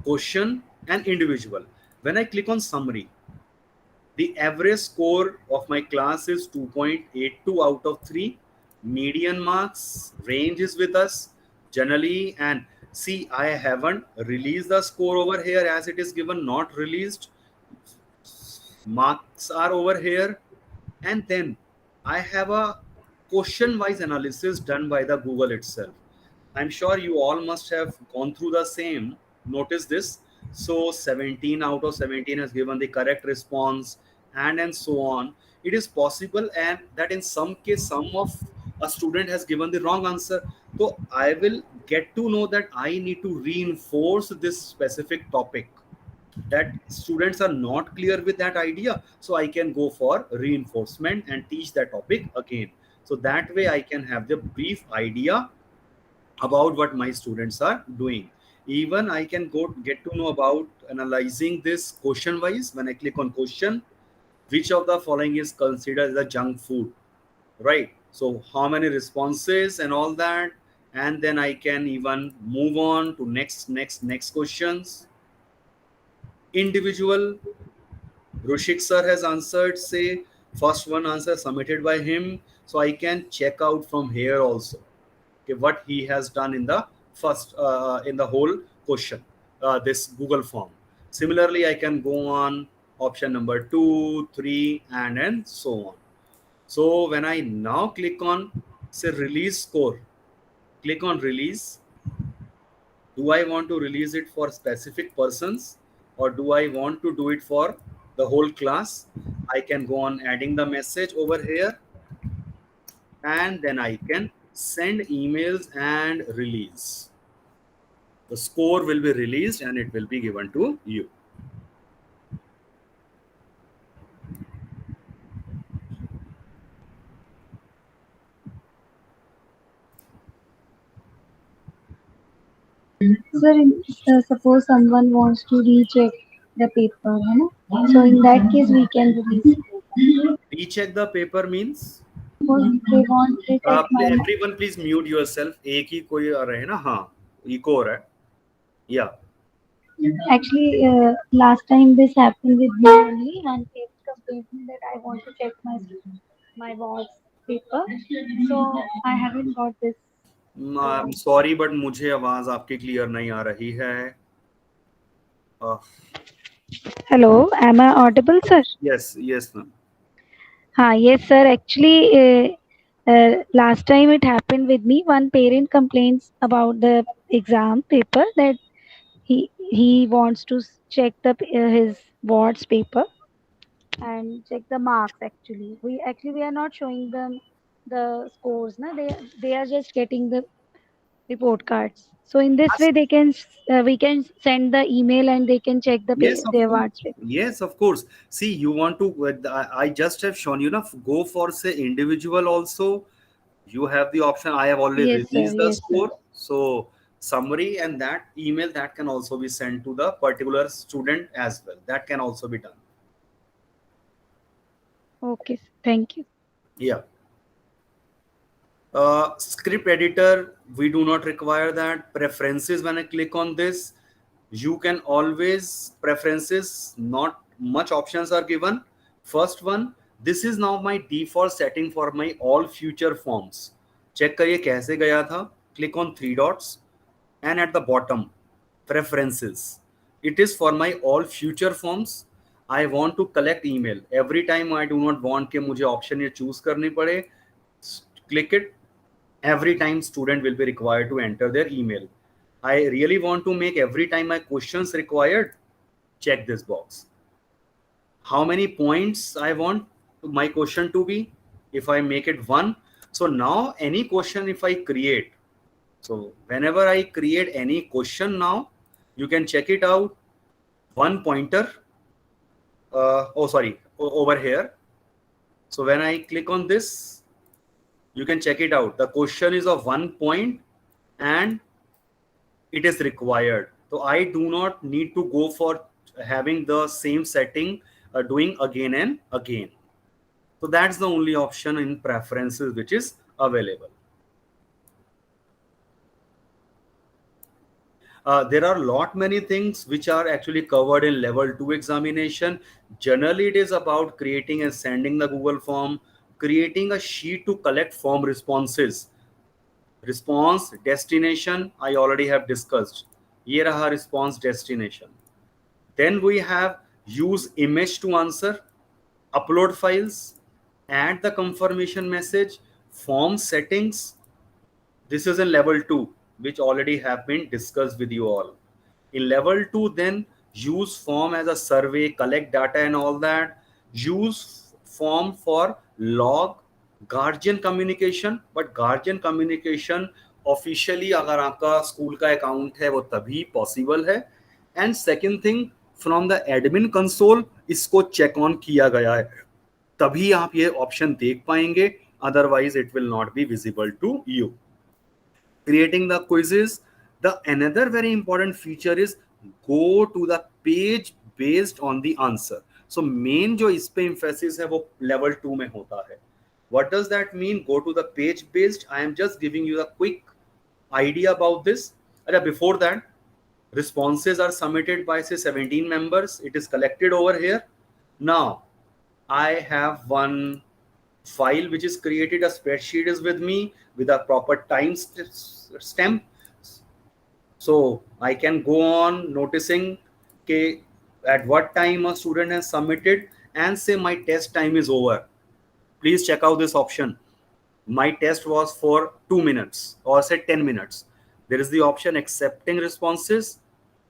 question, and individual. When I click on summary, the average score of my class is 2.82 out of 3. Median marks range is with us generally, and see, I haven't released the score over here as it is given not released. Marks are over here, and then I have a question wise analysis done by the Google itself. I'm sure you all must have gone through the same. Notice this. So 17 out of 17 has given the correct response, and so on. It is possible and that in some case some of a student has given the wrong answer. So I will get to know that I need to reinforce this specific topic, that students are not clear with that idea, so I can go for reinforcement and teach that topic again. So that way I can have the brief idea about what my students are doing. Even I can go get to know about analyzing this question wise. When I click on question, which of the following is considered as a junk food, right? So how many responses and all that, and then I can even move on to next questions. Individual, Rushik sir has answered, say, first one answer submitted by him. So I can check out from here also, okay, what he has done in the first, in the whole question, this Google form. Similarly, I can go on option number 2, 3, and so on. So when I now click on, say, release score, click on release. Do I want to release it for specific persons, or do I want to do it for the whole class? I can go on adding the message over here, and then I can send emails and release. The score will be released and it will be given to you. Sir, suppose someone wants to recheck the paper, है ना? So in that case, we can release. Recheck the paper means? Suppose they want to check my Everyone please mute yourself. एक ही कोई रहे ना, हाँ, echo हो रहा है. Yeah. Actually, last time this happened with me only, and it complained me that I want to check my walls paper, so I haven't got this. I'm sorry, but मुझे आवाज आपकी क्लियर नहीं आ रही है. Hello, am I audible, sir? Yes, ma'am. Yes, sir. Actually, last time it happened with me. One parent complains about the exam paper that he wants to check his wards paper and check the marks. Actually, we are not showing them the scores. Na? They are just getting the report cards. So in this way, we can send the email and they can check their wards paper. Yes, of course. See, you want to, I just have shown you, go for, say, individual also. You have the option. I have already released the score. So summary and that email, that can also be sent to the particular student as well. That can also be done. Okay, thank you. Yeah. Script editor, we do not require that. Preferences, when I click on this, you can always, preferences, not much options are given. First one, this is now my default setting for my all future forms. Check करिए कैसे गया था. Click on 3 dots and at the bottom, preferences. It is for my all future forms. I want to collect email. Every time I do not want कि मुझे option ये choose करनी पड़े. Click it. Every time student will be required to enter their email. I really want to make every time my questions required. Check this box. How many points I want my question to be? If I make it 1, so now any question if I create, so whenever I create any question now, you can check it out. 1 pointer. Over here. So when I click on this, you can check it out. The question is of 1 point and it is required. So I do not need to go for having the same setting, doing again and again. So that's the only option in preferences which is available. There are many things which are actually covered in level 2 examination. Generally, it is about creating and sending the Google form, creating a sheet to collect form responses. Response destination, I already have discussed. Here are response destination. Then we have use image to answer, upload files, add the confirmation message, form settings. This is in level 2, which already have been discussed with you all. In level 2, then use form as a survey, collect data and all that. Use form for log guardian communication, but guardian communication officially अगर आपका school का account है वो तभी possible है. And second thing, from the admin console इसको check on किया गया है, तभी आप ये ऑप्शन देख पाएंगे, otherwise it will not be visible to you. Creating the quizzes, the another very important feature is go to the page based on the answer. So main जो इस पे emphasis है वो level 2 में होता है. What does that mean, go to the page based? I am just giving you a quick idea about this. Before that, responses are submitted by say 17 members. It is collected over here. Now I have one file which is created, a spreadsheet is with me with a proper time stamp. So I can go on noticing at what time a student has submitted, and say my test time is over. Please check out this option. My test was for 2 minutes or say 10 minutes. There is the option accepting responses.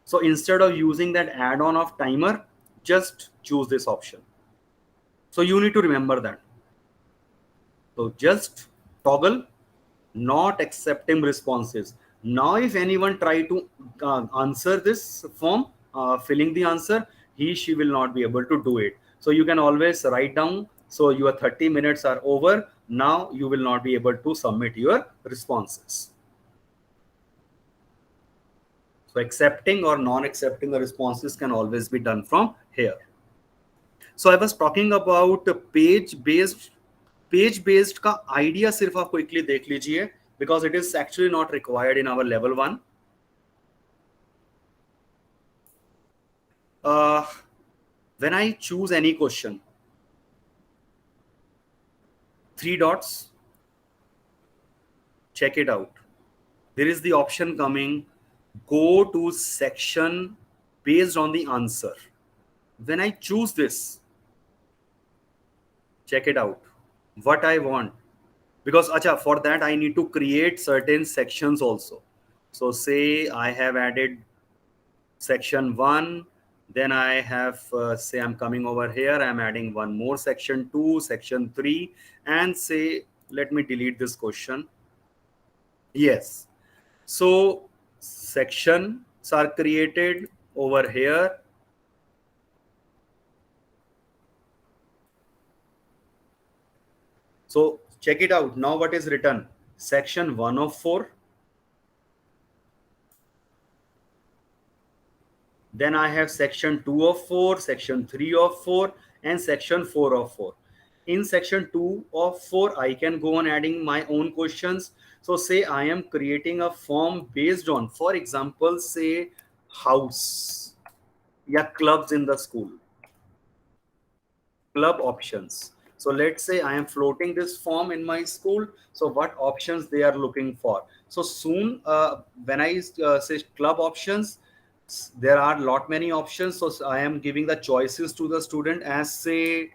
So instead of using that add-on of timer, just choose this option. So you need to remember that. So just toggle not accepting responses. Now if anyone try to answer this form, filling the answer, she will not be able to do it. So you can always write down, so your 30 minutes are over, now you will not be able to submit your responses. So accepting or non-accepting the responses can always be done from here. So I was talking about page based का idea सिर्फ आप quickly देख लीजिए, because it is actually not required in our level 1. When I choose any question, 3 dots, check it out. There is the option coming, go to section based on the answer. When I choose this, check it out, what I want. Because for that I need to create certain sections also. So say I have added section 1, then I have say I'm coming over here, I'm adding one more section 2, section 3, and say let me delete this question. Yes, so sections are created over here. So check it out. Now what is written? Section 1 of 4. Then I have section 2 of 4, section 3 of 4, and section 4 of 4. In section 2 of 4, I can go on adding my own questions. So say I am creating a form based on, for example, say house, clubs in the school, club options. So let's say I am floating this form in my school. So what options they are looking for? So soon when I say club options, there are many options. So I am giving the choices to the student as say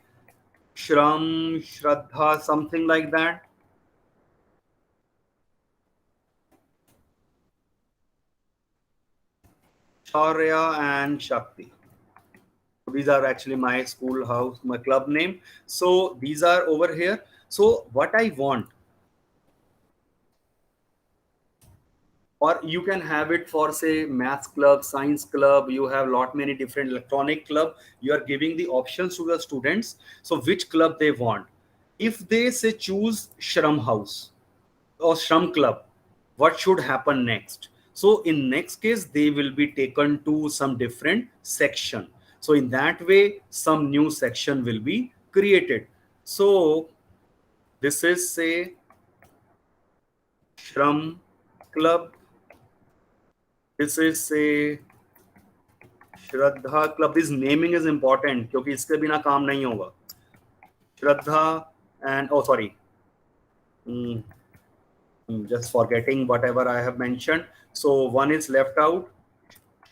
Shram, Shraddha, something like that. Shaurya and Shakti. These are actually my school house, my club name. So these are over here. So what I want, or you can have it for say maths club, science club, you have many different electronic club. You are giving the options to the students, so which club they want. If they say choose Shram house or Shram club, what should happen next? So in next case they will be taken to some different section. So in that way some new section will be created. So this is say Shram club, this is say Shraddha club. This naming is important क्योंकि इसके बिना काम नहीं होगा. Shraddha and just forgetting whatever I have mentioned. So one is left out,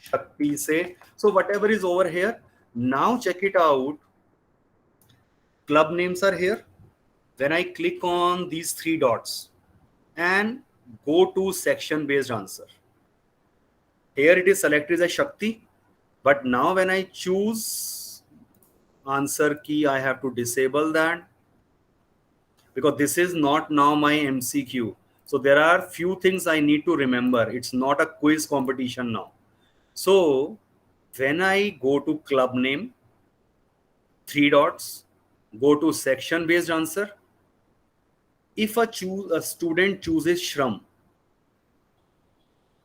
Shakti say. So whatever is over here, now check it out. Club names are here. When I click on these 3 dots and go to section based answer, here it is selected as Shakti, but now when I choose answer key, I have to disable that. because this is not now my MCQ. So there are few things I need to remember. It's not a quiz competition now. So when I go to club name, 3 dots, go to section based answer. If a student chooses Shram,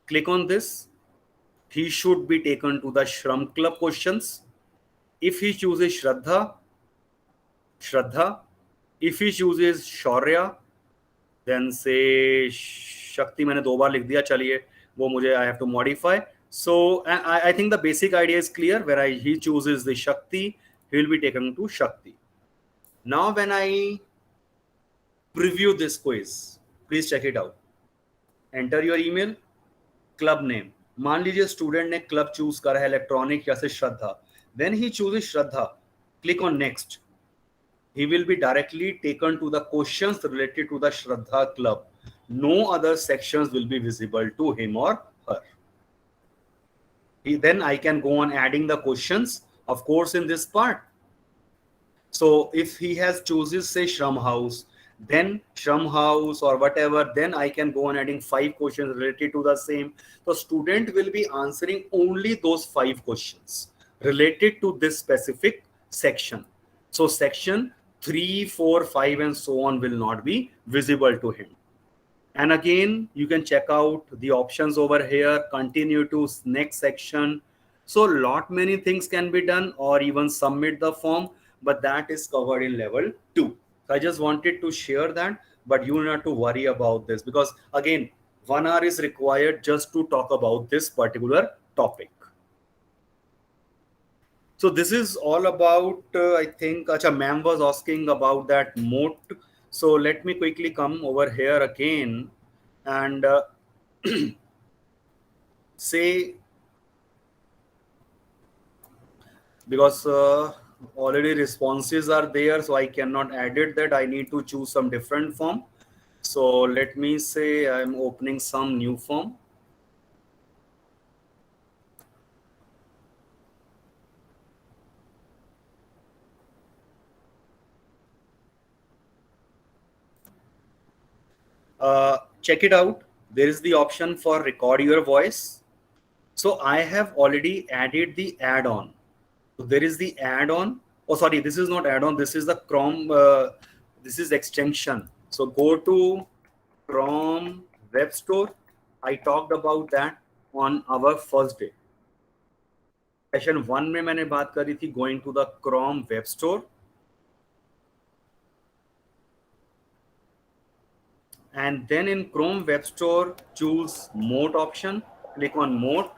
click on this. He should be taken to the Shram club questions. If he chooses Shraddha, Shraddha. If he chooses Shaurya, then say Shakti. मैंने 2 बार लिख दिया, चलिए वो मुझे I have to modify. So I think the basic idea is clear. Where he chooses the Shakti, he will be taken to Shakti. Now when I preview this quiz, please check it out. Enter your email, club name. मान लीजिए student ने club choose करा है electronic या से श्रद्धा. When he chooses Shraddha, click on next. He will be directly taken to the questions related to the Shraddha club. No other sections will be visible to him or her. Then I can go on adding the questions, of course, in this part. So if he has chooses say Shram House, then Shram House or whatever, then I can go on adding 5 questions related to the same. So student will be answering only those 5 questions related to this specific section. So section 3, 4, 5 and so on will not be visible to him. And again, you can check out the options over here, continue to next section. So lot many things can be done, or even submit the form, but that is covered in level 2. So I just wanted to share that, but you don't have to worry about this, because again, 1 hour is required just to talk about this particular topic. So this is all about, I think, Acha, ma'am was asking about that moat. So let me quickly come over here again and say, because already responses are there, so I cannot edit that. I need to choose some different form. So let me say I'm opening some new form. Check it out. There is the option for record your voice. So I have already added the add-on. So there is the add-on. Oh, sorry, this is not add-on. This is the Chrome. This is extension. So go to Chrome Web Store. I talked about that on our first day. Session 1 में मैंने बात करी थी going to the Chrome Web Store. And then in Chrome Web Store, choose Moat option, click on Moat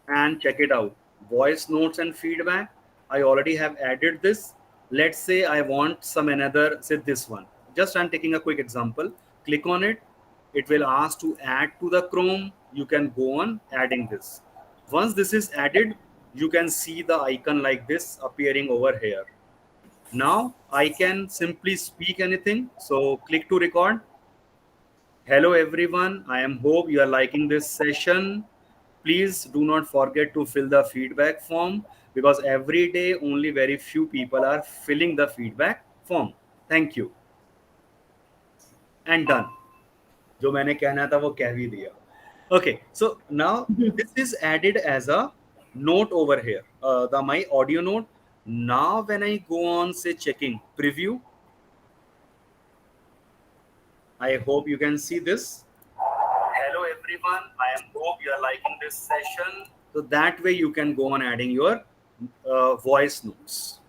and check it out. Voice notes and feedback. I already have added this. Let's say I want some another, say this one. Just I'm taking a quick example. Click on it. It will ask to add to the Chrome. You can go on adding this. Once this is added, you can see the icon like this appearing over here. Now I can simply speak anything. So click to record. Hello everyone. I am hope you are liking this session. Please do not forget to fill the feedback form, because every day only very few people are filling the feedback form. Thank you. And done. जो मैंने कहना था वो कह भी दिया. Okay, so now this is added as a note over here. My audio note. Now when I go on say checking preview, I hope you can see this. Hello everyone, I am hope you are liking this session. So that way you can go on adding your voice notes.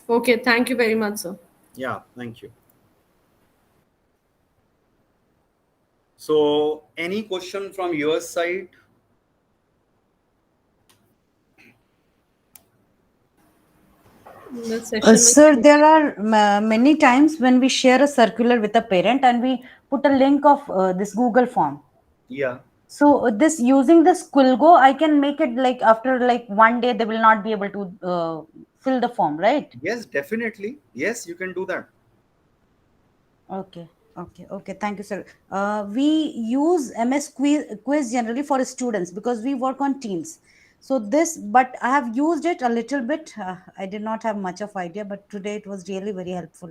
Okay, thank you very much, sir. Yeah, thank you. So any question from your side? The session Sir, there are many times when we share a circular with a parent and we put a link of this Google form. Yeah. So this using the Squilgo, I can make it like after like 1 day they will not be able to fill the form, right? Yes, definitely. Yes, you can do that. Okay. Thank you, sir. We use MS Quiz generally for students because we work on Teams. So this, but I have used it a little bit. I did not have much of idea, but today it was really very helpful.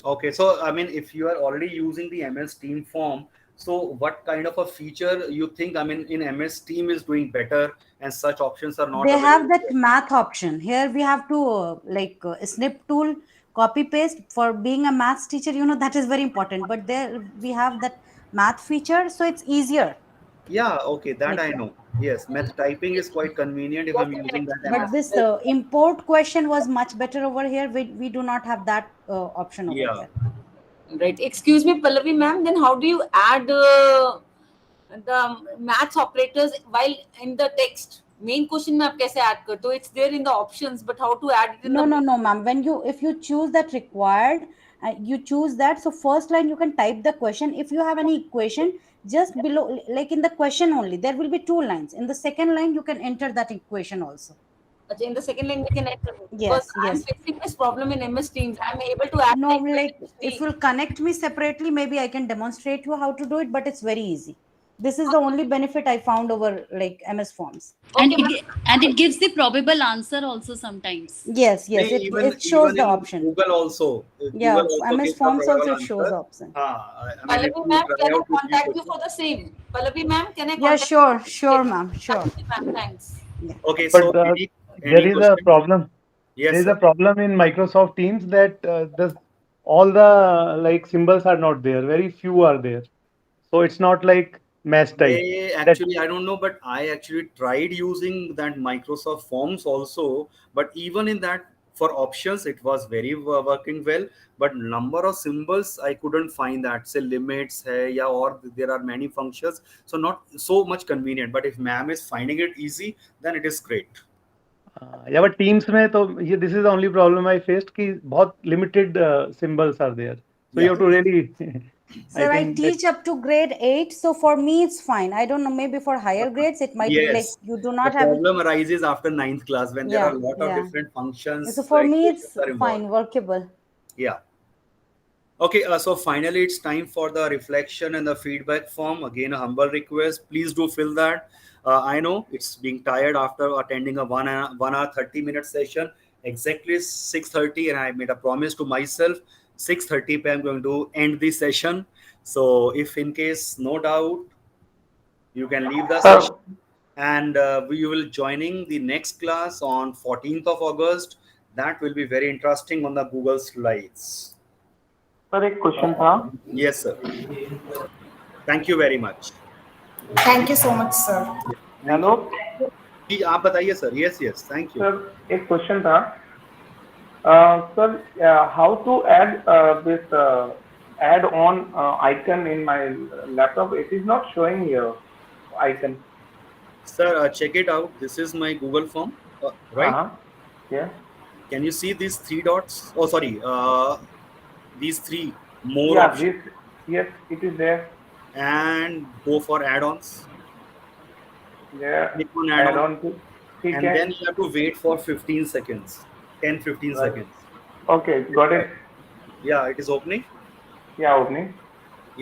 Okay, so I mean, if you are already using the MS Team form, so what kind of a feature you think, I mean, in MS Team is doing better and such options are not They have available that here? math option. Here we have to snip tool, copy paste. For being a maths teacher, that is very important. But there we have that math feature, so it's easier. Yeah, okay, that Like I that. know. Yes, math typing is quite convenient if I'm using that But MS. this import question was much better over here. We do not have that option over Yeah. here. Right. Excuse me, Pallavi ma'am. Then how do you add the maths operators while in the text? Main question में आप कैसे add करते हो? It's there in the options, but how to add it in No, the no, no, ma'am. If you choose that required, you choose that. So first line you can type the question. If you have any equation, just below, like in the question only, there will be two lines. In the second line, you can enter that equation also. अच्छा, in the second line we can enter it because Yes, I'm yes. facing this problem in MS Teams. I'm able to add No, the like equation if still. you'll connect me separately, maybe I can demonstrate you how to do it, but it's very easy. This is the only benefit I found over like MS Forms. Okay, And it gives the probable answer also sometimes. Yes, yes. It shows Even the in option. Google also, Yeah, Google also MS gives the Forms also probable it shows answer. the option. I mean, if Pallavi you ma'am, try can I out with few contact you for questions. the same? Pallavi ma'am, can I Yeah, contact you? sure, ma'am, sure. Okay, ma'am, thanks. Yeah. Okay, But so there any is a question? problem. Yes, There is a sir. problem in Microsoft Teams that all the like symbols are not there. Very few are there. So it's not like mass type. They That actually, I don't know, but I actually tried using that Microsoft Forms also. But even in that, for options, it was very working well. But number of symbols, I couldn't find that. Say limits, hai, yeah, or there are many functions. So not so much convenient. But if ma'am is finding it easy, then it is great. yeah, but Teams में तो ये this is the only problem I faced कि बहुत limited symbols are there. So you Yeah. have to really, I Sir, I think that teach up to grade 8, so for me it's fine. I don't know, maybe for higher grades it might be like Yes. you do The not have. problem arises after ninth class when there are Yeah, a lot of yeah. different So functions, for me equations it's are involved. fine, workable. Yeah. Okay, so finally it's time for the reflection and the feedback form. Again, a humble request. Please do fill that. I know it's being tired after attending a 1 hour 30-minute session. Exactly 6:30, and I made a promise to myself 6:30 p.m. I'm going to end the session. So if in case no doubt, you can leave the sir, session, and we will joining the next class on 14th of August. That will be very interesting on the Google Slides. sir एक question था. Yes, sir. Thank you very much. Thank you so much, sir. Hello, जी आप बताइए sir. Yes, yes. Thank you. sir एक question था. Sir, how to add this add-on icon in my laptop? It is not showing here icon. Sir, check it out. This is my Google form, right? Yeah. Can you see these three dots? Oh, sorry. These three more Yeah. options. Yes, it is there. And go for add-ons. Yeah. Click on add-on. Add-on to. And then you have to wait for 15 seconds. 10-15 Right. seconds. Okay, got it. Yeah, it is opening. Yeah, opening.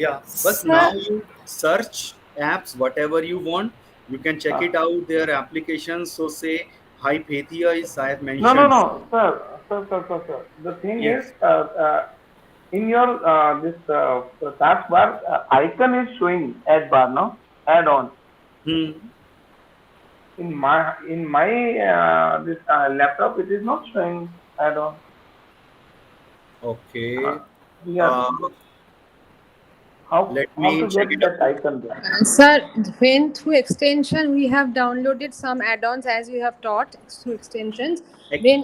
Yeah, but now you search apps, whatever you want. You can check it out, their applications. So say Hypatia is I have mentioned. No, sir. The thing Yes. is, in your this taskbar icon is showing add bar, no? Add on. In my this laptop, it is not showing add on. Okay. Yeah. How Let to me check get it that icon there? Sir, when through extension we have downloaded some add-ons as you have taught through extensions. Then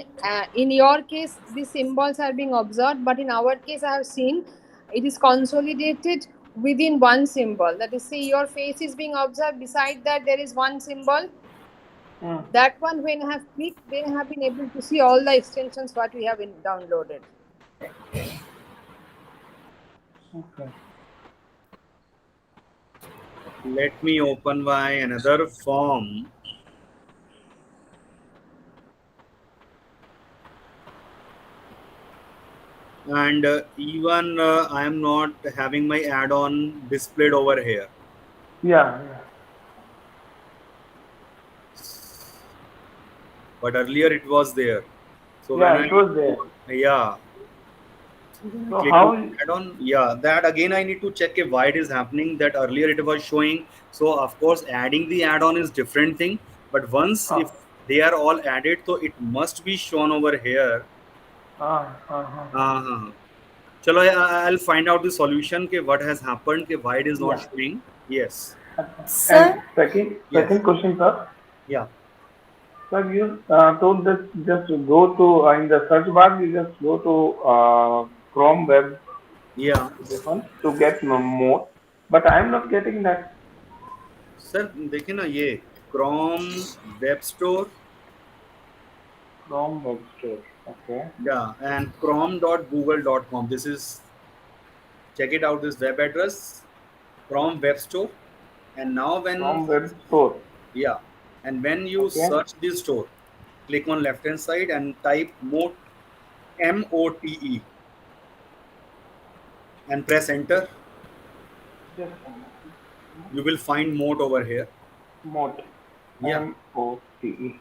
in your case the symbols are being observed, but in our case I have seen it is consolidated within one symbol. That is, see, your face is being observed. Beside that there is one symbol. That one, when I have clicked, then I have been able to see all the extensions what we have downloaded. Okay. Let me open my another form. And even I am not having my add-on displayed over here. Yeah. but earlier it was there. So Yeah, when it was there. yeah, So click how? on add-on, yeah, that again I need to check if why it is happening. That earlier it was showing. So of course, adding the add-on is different thing. But once Uh, if they are all added, so it must be shown over here. Uh-huh. Chalo, I'll find out the solution. Ke what has happened? Ke why it is not yeah. showing? Yes. And Sir, second Yes. question, sir. Yeah. Sir, you told that just go to in the search bar, you just go to Chrome web, Yeah. this one, to get more. But I'm not getting that. Sir देखिए ना ये Chrome Web Store, Chrome web store. Okay. yeah, and chrome.google.com. This is, check it out, this web address, Chrome Web Store. And now when, Chrome web store. yeah, and when you Okay. search this store, click on left hand side and type Mote, MOTE, and press enter. Just You will find Mote over here. Mote. Yeah. MOTE.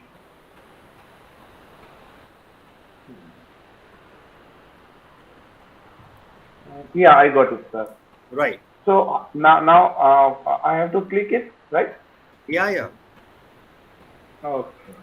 Yeah, I got it, sir. Right. So now I have to click it, right? Yeah, yeah. Okay.